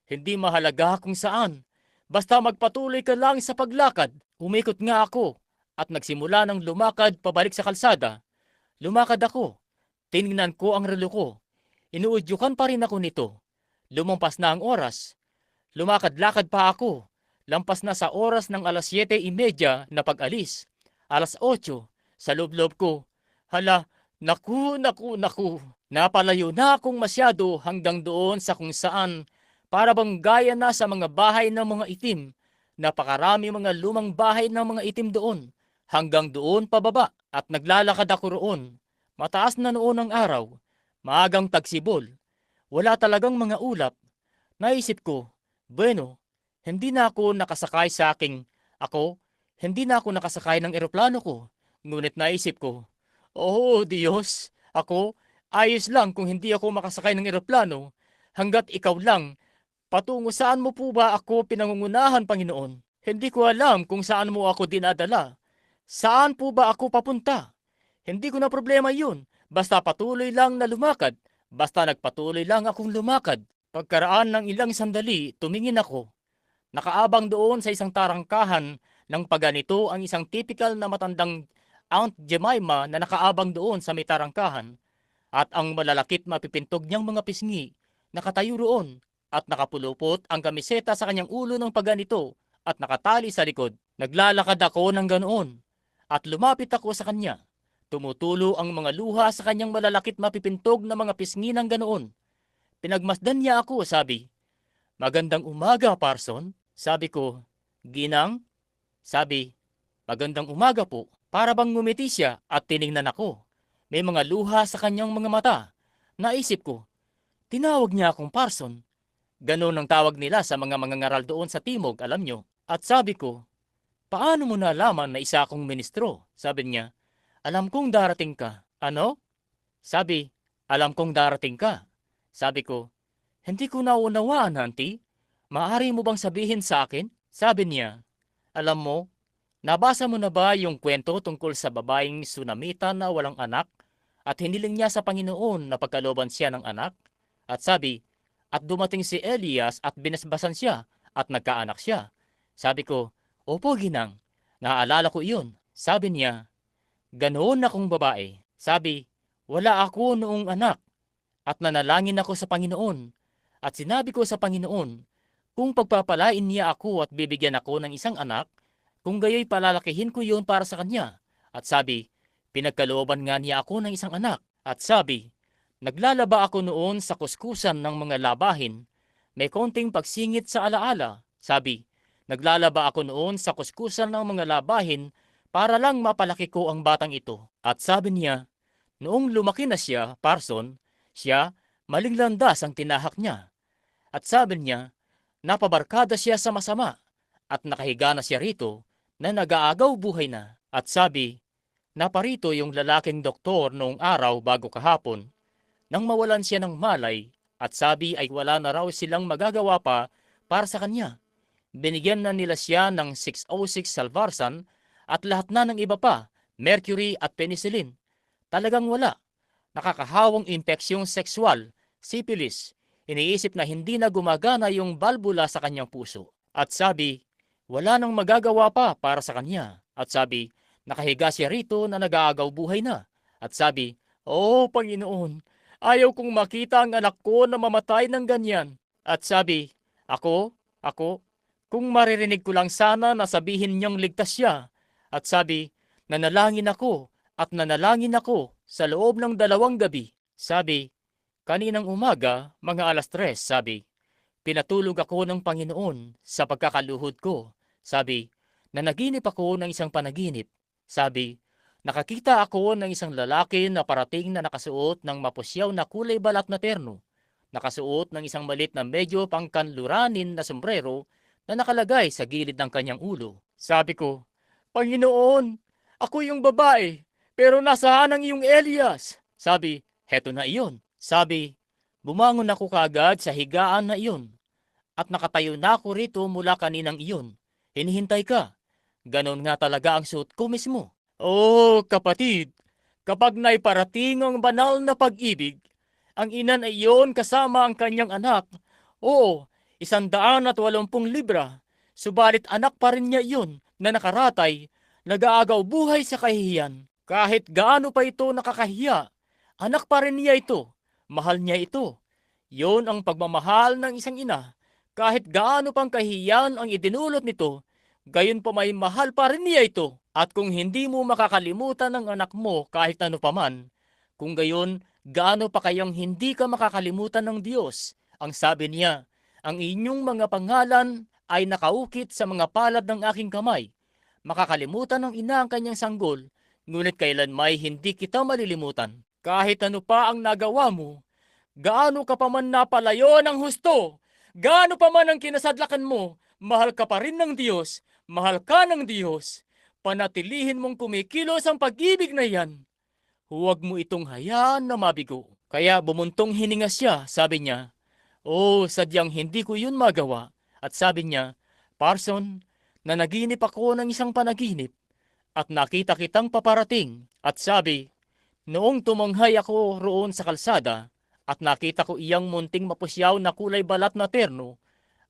Hindi mahalaga kung saan. Basta magpatuloy ka lang sa paglakad. Umikot nga ako at nagsimula ng lumakad pabalik sa kalsada. Lumakad ako. Tinignan ko ang relo ko. Inuudyukan pa rin ako nito. Lumampas na ang oras. Lumakad-lakad pa ako. Lampas na sa oras ng alas 7:30 na pag-alis. Alas 8, sa loob-loob ko. Hala, naku, naku, naku. Napalayo na akong masyado hanggang doon sa kung saan para bang gaya na sa mga bahay ng mga itim. Napakarami mga lumang bahay ng mga itim doon. Hanggang doon pababa at naglalakad ako roon. Mataas na noon ang araw. Maagang tagsibol. Wala talagang mga ulap. Naisip ko, bueno, hindi na ako nakasakay hindi na ako nakasakay ng eroplano ko. Ngunit naisip ko, oh Diyos, ayos lang kung hindi ako makasakay ng eroplano, hanggat ikaw lang. Patungo saan mo po ba ako pinangungunahan, Panginoon? Hindi ko alam kung saan mo ako dinadala. Saan po ba ako papunta? Hindi ko na problema yun. Basta patuloy lang na lumakad. Basta nagpatuloy lang akong lumakad. Pagkaraan ng ilang sandali, tumingin ako. Nakaabang doon sa isang tarangkahan ng paganito ang isang typical na matandang Aunt Jemima na nakaabang doon sa may tarangkahan. At ang malalakit mapipintog niyang mga pisngi, nakatayo roon at nakapulupot ang kamiseta sa kanyang ulo ng paganito at nakatali sa likod. Naglalakad ako ng ganoon at lumapit ako sa kanya. Tumutulo ang mga luha sa kanyang malalakit mapipintog na mga pisngi ng ganoon. Pinagmasdan niya ako, sabi, "Magandang umaga, Parson." Sabi ko, "Ginang?" Sabi, "Magandang umaga po." Para bang ngumiti siya at tiningnan ako. May mga luha sa kanyang mga mata. Naisip ko, tinawag niya akong Parson. Ganon ang tawag nila sa mga mangangaral doon sa Timog, alam nyo. At sabi ko, "Paano mo nalaman na isa akong ministro?" Sabi niya, "Alam kong darating ka." Ano? Sabi, "Alam kong darating ka." Sabi ko, "Hindi ko naunawaan, Auntie. Maaari mo bang sabihin sa akin?" Sabi niya, "Alam mo, nabasa mo na ba yung kwento tungkol sa babaeng Sunamita na walang anak at hiniling niya sa Panginoon na pagkalooban siya ng anak?" At sabi, "At dumating si Elias at binasbasan siya at nagkaanak siya." Sabi ko, "Opo, Ginang, naaalala ko iyon." Sabi niya, "Ganoon akong babae." Sabi, "Wala ako noong anak at nanalangin ako sa Panginoon at sinabi ko sa Panginoon, kung pagpapalain niya ako at bibigyan ako ng isang anak, kung gayoy palalakihin ko yun para sa kanya." At sabi, pinagkalooban nga niya ako ng isang anak. At sabi, naglalaba ako noon sa kuskusan ng mga labahin. May konting pagsingit sa alaala. Sabi, naglalaba ako noon sa kuskusan ng mga labahin para lang mapalaki ko ang batang ito. At sabi niya, noong lumaki na siya, Parson, siya, maling landas ang tinahak niya. At sabi niya, napabarkada siya sa masama at nakahiga na siya rito na nag-aagaw buhay na. At sabi, naparito yung lalaking doktor noong araw bago kahapon nang mawalan siya ng malay at sabi ay wala na raw silang magagawa pa para sa kanya. Binigyan na nila siya ng 606 Salvarsan at lahat na ng iba pa, mercury at penicillin. Talagang wala. Nakakahawang impeksyon sexual, syphilis. Iniisip na hindi na gumagana yung balbula sa kanyang puso. At sabi, wala nang magagawa pa para sa kanya. At sabi, nakahiga siya rito na nag-aagaw buhay na. At sabi, "Oh, Panginoon, ayaw kong makita ang anak ko na mamatay ng ganyan." At sabi, ako, kung maririnig ko lang sana na sabihin niyang ligtas siya." At sabi, nanalangin ako sa loob ng 2 gabi. Sabi, kaninang umaga, mga alas 3, sabi, pinatulog ako ng Panginoon sa pagkakaluhod ko. Sabi, nanaginip ako ng isang panaginip. Sabi, nakakita ako ng isang lalaki na parating na nakasuot ng mapusyaw na kulay balat na terno. Nakasuot ng isang malit na medyo pangkanluranin na sombrero na nakalagay sa gilid ng kanyang ulo. Sabi ko, "Panginoon, ako yung babae, pero nasaan ang iyong Elias?" Sabi, "Heto na iyon." Sabi, bumangon ako kaagad sa higaan na iyon at nakatayo na ako rito mula kaninang iyon. Hinihintay ka. Ganon nga talaga ang suot ko mismo. Oh, kapatid, kapag naiparating ang banal na pag-ibig, ang ina na iyon kasama ang kanyang anak, oo, 180 libra. Subalit anak pa rin niya iyon na nakaratay, nag-aagaw buhay sa kahihiyan. Kahit gaano pa ito nakakahiya, anak pa rin niya ito. Mahal niya ito. Yon ang pagmamahal ng isang ina. Kahit gaano pang kahihiyan ang idinulot nito, gayon pa may mahal pa rin niya ito. At kung hindi mo makakalimutan ng anak mo kahit ano paman, kung gayon, gaano pa kayang hindi ka makakalimutan ng Diyos? Ang sabi niya, ang inyong mga pangalan ay nakaukit sa mga palad ng aking kamay. Makakalimutan ng ina ang kanyang sanggol, ngunit kailanmay hindi kita malilimutan. Kahit ano pa ang nagawa mo, gaano ka pa man napalayo ng husto, gaano pa man ang kinasadlakan mo, mahal ka pa rin ng Diyos, mahal ka ng Diyos. Panatilihin mong kumikilos ang pag-ibig na yan. Huwag mo itong hayaan na mabigo. Kaya bumuntong hininga siya, sabi niya, "Oh, sadyang hindi ko yun magawa." At sabi niya, "Parson, nanaginip ako ng isang panaginip at nakita kitang paparating." At sabi, "Noong tumanghay ako roon sa kalsada at nakita ko iyang munting mapusyaw na kulay balat na terno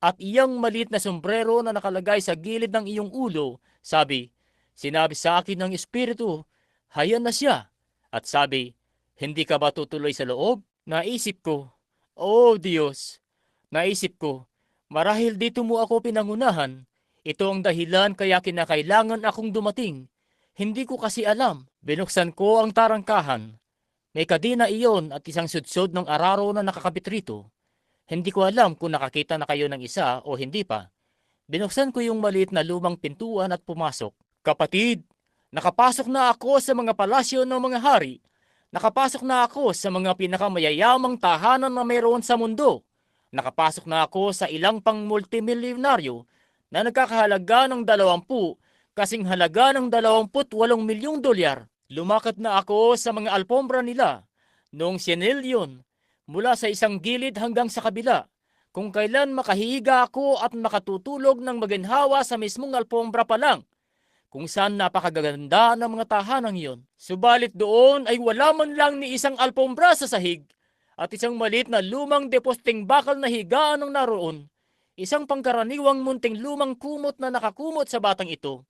at iyang maliit na sombrero na nakalagay sa gilid ng iyong ulo." Sabi, "Sinabi sa akin ng Espiritu, hayan na siya." At sabi, "Hindi ka ba tutuloy sa loob?" Naisip ko, "Oh Diyos," naisip ko, "marahil dito mo ako pinangunahan. Ito ang dahilan kaya kinakailangan akong dumating. Hindi ko kasi alam." Binuksan ko ang tarangkahan. May kadena iyon at isang sudsod ng araro na nakakabit rito. Hindi ko alam kung nakakita na kayo ng isa o hindi pa. Binuksan ko yung maliit na lumang pintuan at pumasok. Kapatid, nakapasok na ako sa mga palasyo ng mga hari. Nakapasok na ako sa mga pinakamayayamang tahanan na mayroon sa mundo. Nakapasok na ako sa ilang pang multimilyonaryo na nagkakahalaga ng 20 kasing halaga ng 28 milyong dolyar. Lumakad na ako sa mga alpombra nila noong sinilyon mula sa isang gilid hanggang sa kabila. Kung kailan makahiga ako at makatutulog ng maginhawa sa mismong alpombra pa lang, kung saan napakaganda ng mga tahanang iyon. Subalit doon ay wala man lang ni isang alpombra sa sahig at isang maliit na lumang deposting bakal na higaan ang naroon. Isang pangkaraniwang munting lumang kumot na nakakumot sa batang ito.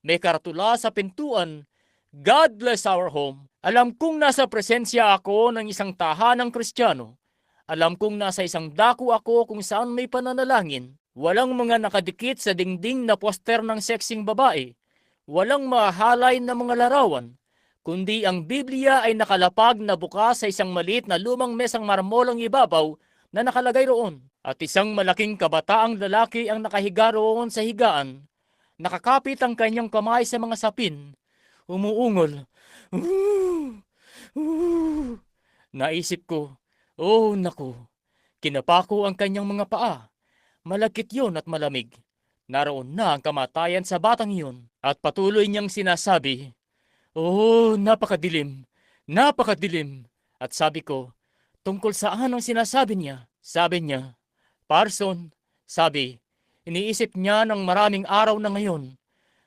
May karatula sa pintuan, "God bless our home." Alam kong nasa presensya ako ng isang tahanang Kristiyano. Alam kong nasa isang dako ako kung saan may pananalangin. Walang mga nakadikit sa dingding na poster ng seksing babae. Walang mahalay na mga larawan, kundi ang Biblia ay nakalapag na bukas sa isang maliit na lumang mesang marmolong ibabaw na nakalagay roon. At isang malaking kabataang lalaki ang nakahiga roon sa higaan. Nakakapit ang kanyang kamay sa mga sapin. Umuungol. Naisip ko, oh naku, kinapako ang kanyang mga paa. Malakit yon at malamig. Naroon na ang kamatayan sa batang iyon. At patuloy niyang sinasabi, "Oh, napakadilim, napakadilim." At sabi ko, "Tungkol saan ang sinasabi niya?" Sabi niya, "Parson," sabi, iniisip niya ng maraming araw na ngayon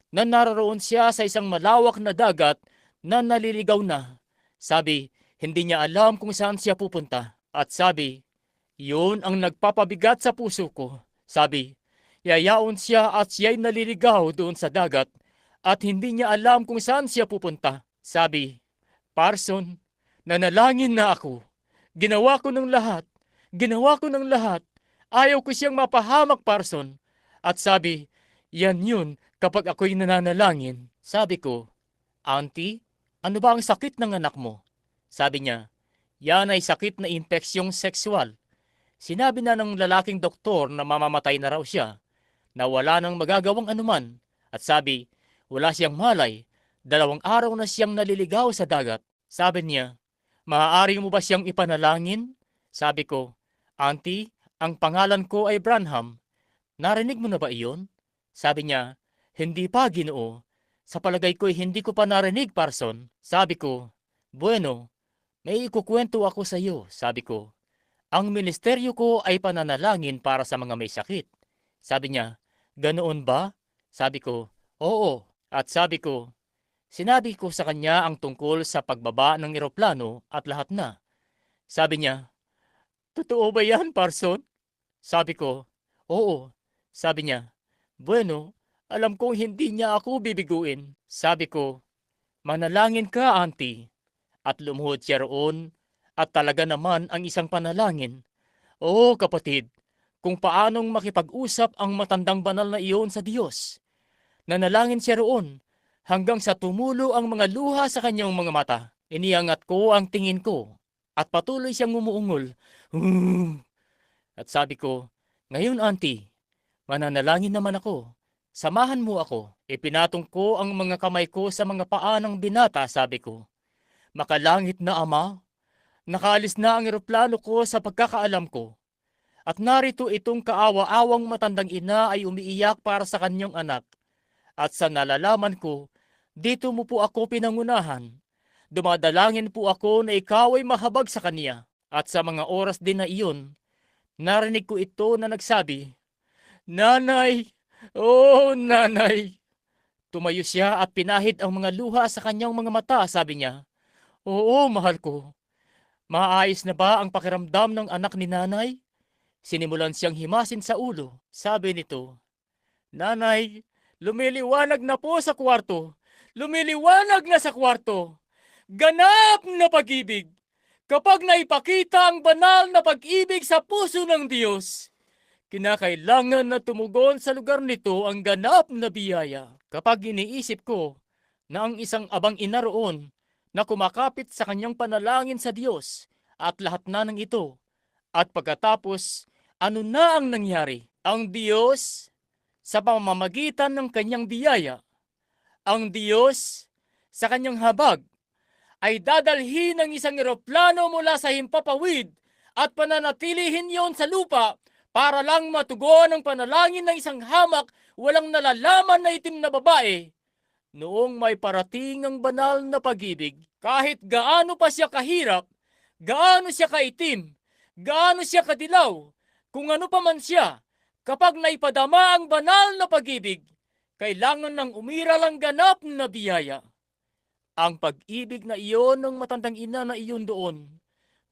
na naroon siya sa isang malawak na dagat na naliligaw na. Sabi, hindi niya alam kung saan siya pupunta. At sabi, yun ang nagpapabigat sa puso ko. Sabi, yayaon siya at siya'y naliligaw doon sa dagat at hindi niya alam kung saan siya pupunta. Sabi, "Parson, nanalangin na ako. Ginawa ko ng lahat. Ginawa ko ng lahat. Ayaw ko siyang mapahamak, Parson." At sabi, "Yan yun kapag ako'y nananalangin." Sabi ko, "Auntie, ano ba ang sakit ng anak mo?" Sabi niya, "Yan ay sakit na infeksyong sexual. Sinabi na ng lalaking doktor na mamamatay na raw siya, na wala nang magagawang anuman." At sabi, wala siyang malay. 2 araw na siyang naliligaw sa dagat. Sabi niya, "Maaari mo ba siyang ipanalangin?" Sabi ko, "Auntie, ang pangalan ko ay Branham. Narinig mo na ba iyon?" Sabi niya, "Hindi pa, Ginoo. Sa palagay ko'y hindi ko pa narinig, Parson." Sabi ko, "Bueno, may ikukwento ako sa iyo." Sabi ko, "Ang ministeryo ko ay pananalangin para sa mga may sakit." Sabi niya, "Ganoon ba?" Sabi ko, "Oo." At sabi ko, sinabi ko sa kanya ang tungkol sa pagbaba ng eroplano at lahat na. Sabi niya, "Totoo ba yan, Parson?" Sabi ko, Oo, sabi niya. Bueno, alam kong hindi niya ako bibiguin. Sabi ko, manalangin ka, auntie. At lumuhod siya roon at talaga naman ang isang panalangin. Oo, kapatid, kung paanong makipag-usap ang matandang banal na iyon sa Diyos. Nanalangin siya roon hanggang sa tumulo ang mga luha sa kanyang mga mata. Iniangat ko ang tingin ko at patuloy siyang umuungol. At sabi ko, ngayon auntie, mananalangin naman ako. Samahan mo ako. Ipinatong ko ang mga kamay ko sa mga paa ng binata, sabi ko. Makalangit na Ama, nakaalis na ang eroplano ko sa pagkakaalam ko. At narito itong kaawa-awang matandang ina ay umiiyak para sa kanyang anak. At sa nalalaman ko, dito mo po ako pinangunahan. Dumadalangin po ako na ikaw ay mahabag sa kanya. At sa mga oras din na iyon, narinig ko ito na nagsabi, Nanay! Oh, nanay! Tumayo siya at pinahid ang mga luha sa kanyang mga mata, sabi niya. Oo, mahal ko. Maayos na ba ang pakiramdam ng anak ni nanay? Sinimulan siyang himasin sa ulo. Sabi nito, Nanay, lumiliwanag na po sa kwarto. Lumiliwanag na sa kwarto. Ganap na pag-ibig. Kapag naipakita ang banal na pag-ibig sa puso ng Diyos, kinakailangan na tumugon sa lugar nito ang ganap na biyaya. Kapag iniisip ko na ang isang abang ina roon na kumakapit sa kanyang panalangin sa Diyos at lahat na ng ito, at pagkatapos, ano na ang nangyari? Ang Diyos sa pamamagitan ng kanyang biyaya, ang Diyos sa kanyang habag, ay dadalhin ng isang eroplano mula sa himpapawid at pananatilihin yon sa lupa para lang matugon ang panalangin ng isang hamak walang nalalaman na itim na babae. Noong may parating ang banal na pag-ibig, kahit gaano pa siya kahirap, gaano siya kaitim, gaano siya kadilaw, kung ano pa man siya, kapag naipadama ang banal na pag-ibig, kailangan ng umiral ang ganap na biyaya. Ang pag-ibig na iyon ng matandang ina na iyon doon,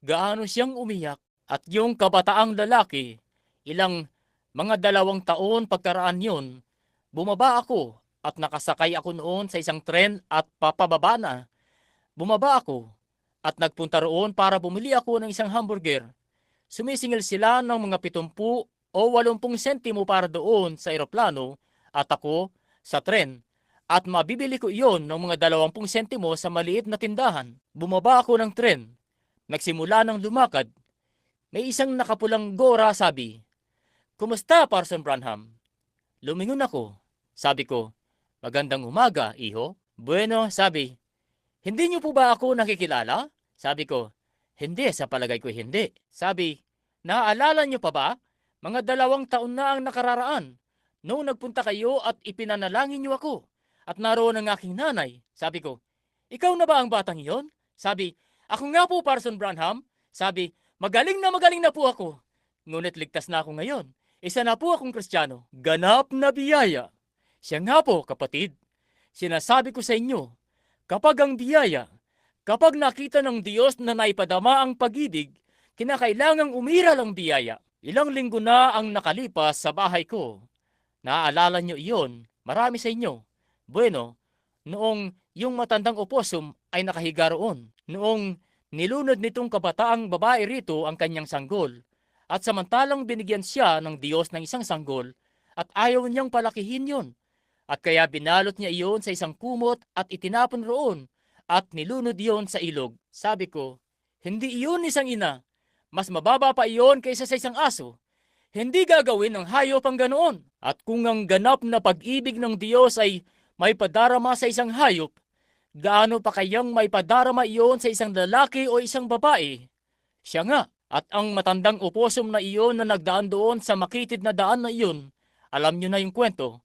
gaano siyang umiyak, at yung kabataang lalaki, ilang mga 2 taon pagkaraan yun, bumaba ako at nakasakay ako noon sa isang tren at papababa na. Bumaba ako at nagpunta roon para bumili ako ng isang hamburger. Sumisingil sila ng mga 70 o 80 sentimo para doon sa eroplano at ako sa tren. At mabibili ko iyon ng mga 20 sentimo sa maliit na tindahan. Bumaba ako ng tren. Nagsimula ng lumakad. May isang nakapulang gora sabi, Kumusta, Parson Branham? Lumingon ako. Sabi ko, Magandang umaga, iho. Bueno, sabi, Hindi niyo po ba ako nakikilala? Sabi ko, Hindi, sa palagay ko hindi. Sabi, Naaalala niyo pa ba? Mga 2 taon na ang nakararaan. Noong nagpunta kayo at ipinanalangin niyo ako. At naroon ang aking nanay. Sabi ko, Ikaw na ba ang batang iyon? Sabi, Ako nga po, Parson Branham. Sabi, magaling na po ako. Ngunit ligtas na ako ngayon. Isa na po akong Kristiyano. Ganap na biyaya. Siya nga po, kapatid. Sinasabi ko sa inyo, kapag ang biyaya, kapag nakita ng Diyos na naipadama ang pag-ibig, kinakailangang umiral ang biyaya. Ilang linggo na ang nakalipas sa bahay ko. Naaalala nyo iyon, marami sa inyo. Bueno, noong yung matandang opossum ay nakahiga roon. Noong nilunod nitong kabataang babae rito ang kanyang sanggol, at samantalang binigyan siya ng Diyos ng isang sanggol, at ayaw niyang palakihin yon. At kaya binalot niya iyon sa isang kumot at itinapon roon, at nilunod iyon sa ilog. Sabi ko, hindi iyon isang ina. Mas mababa pa iyon kaysa sa isang aso. Hindi gagawin ng hayop ang ganoon. At kung ang ganap na pag-ibig ng Diyos ay may padarama sa isang hayop, gaano pa kayang may padarama iyon sa isang lalaki o isang babae? Siya nga, at ang matandang opossum na iyon na nagdaan doon sa makitid na daan na iyon, alam niyo na yung kwento.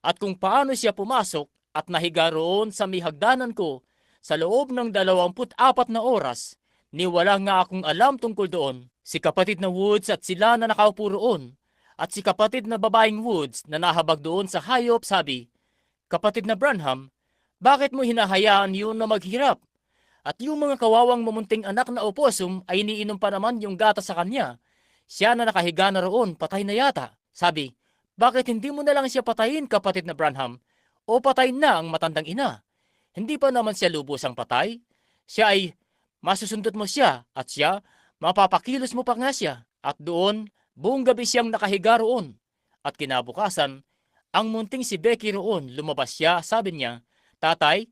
At kung paano siya pumasok at nahiga roon sa may hagdanan ko sa loob ng 24 na oras, ni wala nga akong alam tungkol doon. Si kapatid na Woods at sila na nakaupo roon, at si kapatid na babaeng Woods na nahabag doon sa hayop sabi, Kapatid na Branham, bakit mo hinahayaan yun na maghirap? At yung mga kawawang mamunting anak na opossum ay iniinom pa naman yung gata sa kanya. Siya na nakahiga na roon, patay na yata. Sabi, bakit hindi mo na lang siya patayin, kapatid na Branham? O patayin na ang matandang ina? Hindi pa naman siya lubusang patay. Siya ay masusundot mo siya at siya mapapakilos mo pa nga siya. At doon, buong gabi siyang nakahiga roon. At kinabukasan, ang munting si Becky roon, lumabas siya, sabi niya, Tatay,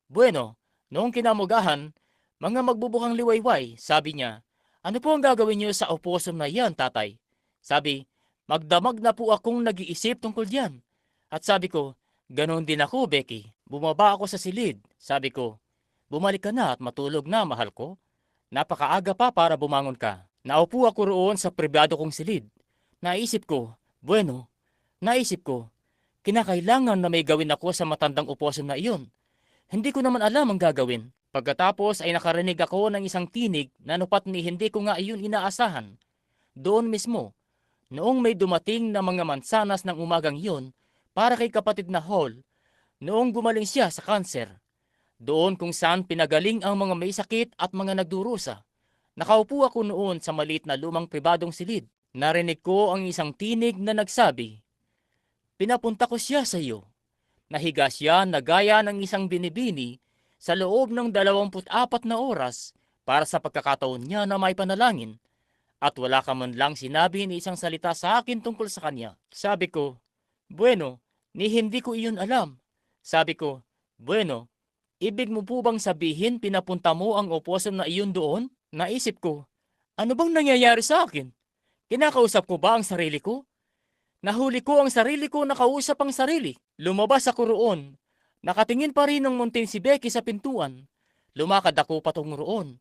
bueno, noong kinamugahan, mga magbubukang liwayway, sabi niya, ano po ang gagawin niyo sa opossum na yan, tatay? Sabi, magdamag na po akong nag-iisip tungkol diyan. At sabi ko, ganoon din ako, Becky. Bumaba ako sa silid. Sabi ko, bumalik ka na at matulog na, mahal ko. Napakaaga pa para bumangon ka. Naupo ako roon sa pribado kong silid. Naisip ko, naisip ko, kinakailangan na may gawin ako sa matandang opossum na iyon. Hindi ko naman alam ang gagawin. Pagkatapos ay nakarinig ako ng isang tinig na nupat ni hindi ko nga iyon inaasahan. Doon mismo, noong may dumating na mga mansanas ng umagang iyon para kay kapatid na Hall, noong gumaling siya sa kanser. Doon kung saan pinagaling ang mga may sakit at mga nagdurusa. Nakaupo ako noon sa maliit na lumang pribadong silid. Narinig ko ang isang tinig na nagsabi, pinapunta ko siya sa iyo. Nahiga siya na gaya ng isang binibini sa loob ng 24 na oras para sa pagkakataon niya na may panalangin. At wala ka man lang sinabi ni isang salita sa akin tungkol sa kanya. Sabi ko, bueno, ni hindi ko iyon alam. Sabi ko, bueno, ibig mo po bang sabihin pinapunta mo ang opossum na iyon doon? Naisip ko, ano bang nangyayari sa akin? Kinakausap ko ba ang sarili ko? Nahuli ko ang sarili ko, nakausap ang sarili. Lumabas ako roon. Nakatingin pa rin ng munting si Becky sa pintuan. Lumakad ako patungo roon.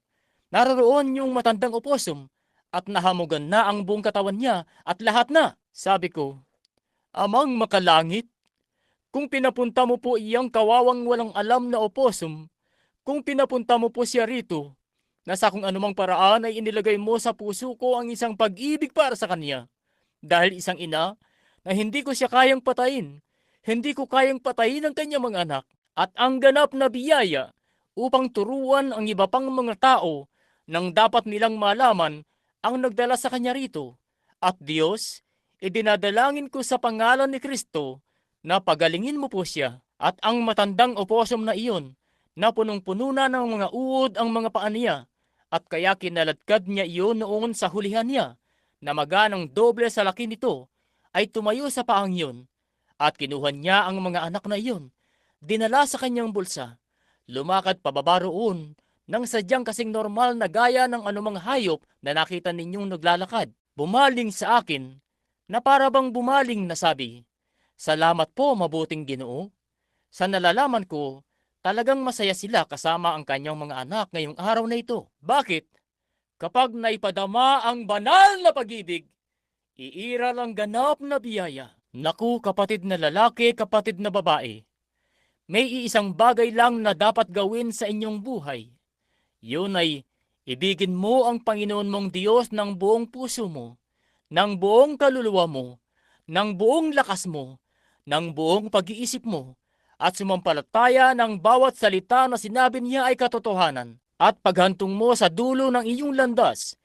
Naroon yung matandang opossum at nahamugan na ang buong katawan niya at lahat na. Sabi ko, Amang makalangit, kung pinapunta mo po iyang kawawang walang alam na opossum, kung pinapunta mo po siya rito, na sa kung anumang paraan ay inilagay mo sa puso ko ang isang pag-ibig para sa kanya. Dahil isang ina, na hindi ko siya kayang patayin. Hindi ko kayang patayin ang kanyang mga anak at ang ganap na biyaya upang turuan ang iba pang mga tao nang dapat nilang malaman ang nagdala sa kanya rito. At Diyos, idinadalangin ko sa pangalan ni Kristo na pagalingin mo po siya at ang matandang opossum na iyon na punong-puno na ng mga uod ang mga paa niya at kaya kinaladkad niya iyon noon sa hulihan niya na maganang doble sa laki nito ay tumayo sa paang yun at kinuha niya ang mga anak na iyon, dinala sa kanyang bulsa, lumakad pababa roon nang sadyang kasing normal na gaya ng anumang hayop na nakita ninyong naglalakad. Bumaling sa akin na para bang bumaling na sabi, salamat po mabuting Ginoo. Sa nalalaman ko, talagang masaya sila kasama ang kanyang mga anak ngayong araw na ito. Bakit? Kapag naipadama ang banal na pag-ibig, iiral ang ganap na biyaya. Naku, kapatid na lalaki, kapatid na babae, may iisang bagay lang na dapat gawin sa inyong buhay. Yun ay, ibigin mo ang Panginoon mong Diyos ng buong puso mo, ng buong kaluluwa mo, ng buong lakas mo, ng buong pag-iisip mo, at sumampalataya ng bawat salita na sinabi niya ay katotohanan. At paghantong mo sa dulo ng iyong landas,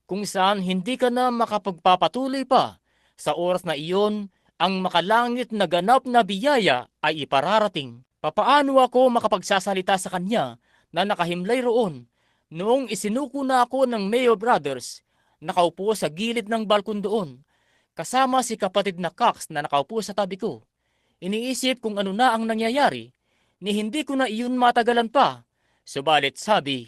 kung saan hindi ka na makapagpapatuloy pa, sa oras na iyon, ang makalangit na ganap na biyaya ay ipararating. Papaano ako makapagsasalita sa kanya na nakahimlay roon noong isinuko na ako ng Mayo Brothers, nakaupo sa gilid ng balkon doon, kasama si kapatid na Cox na nakaupo sa tabi ko. Iniisip kung ano na ang nangyayari, ni hindi ko na iyon matagalan pa. Subalit sabi,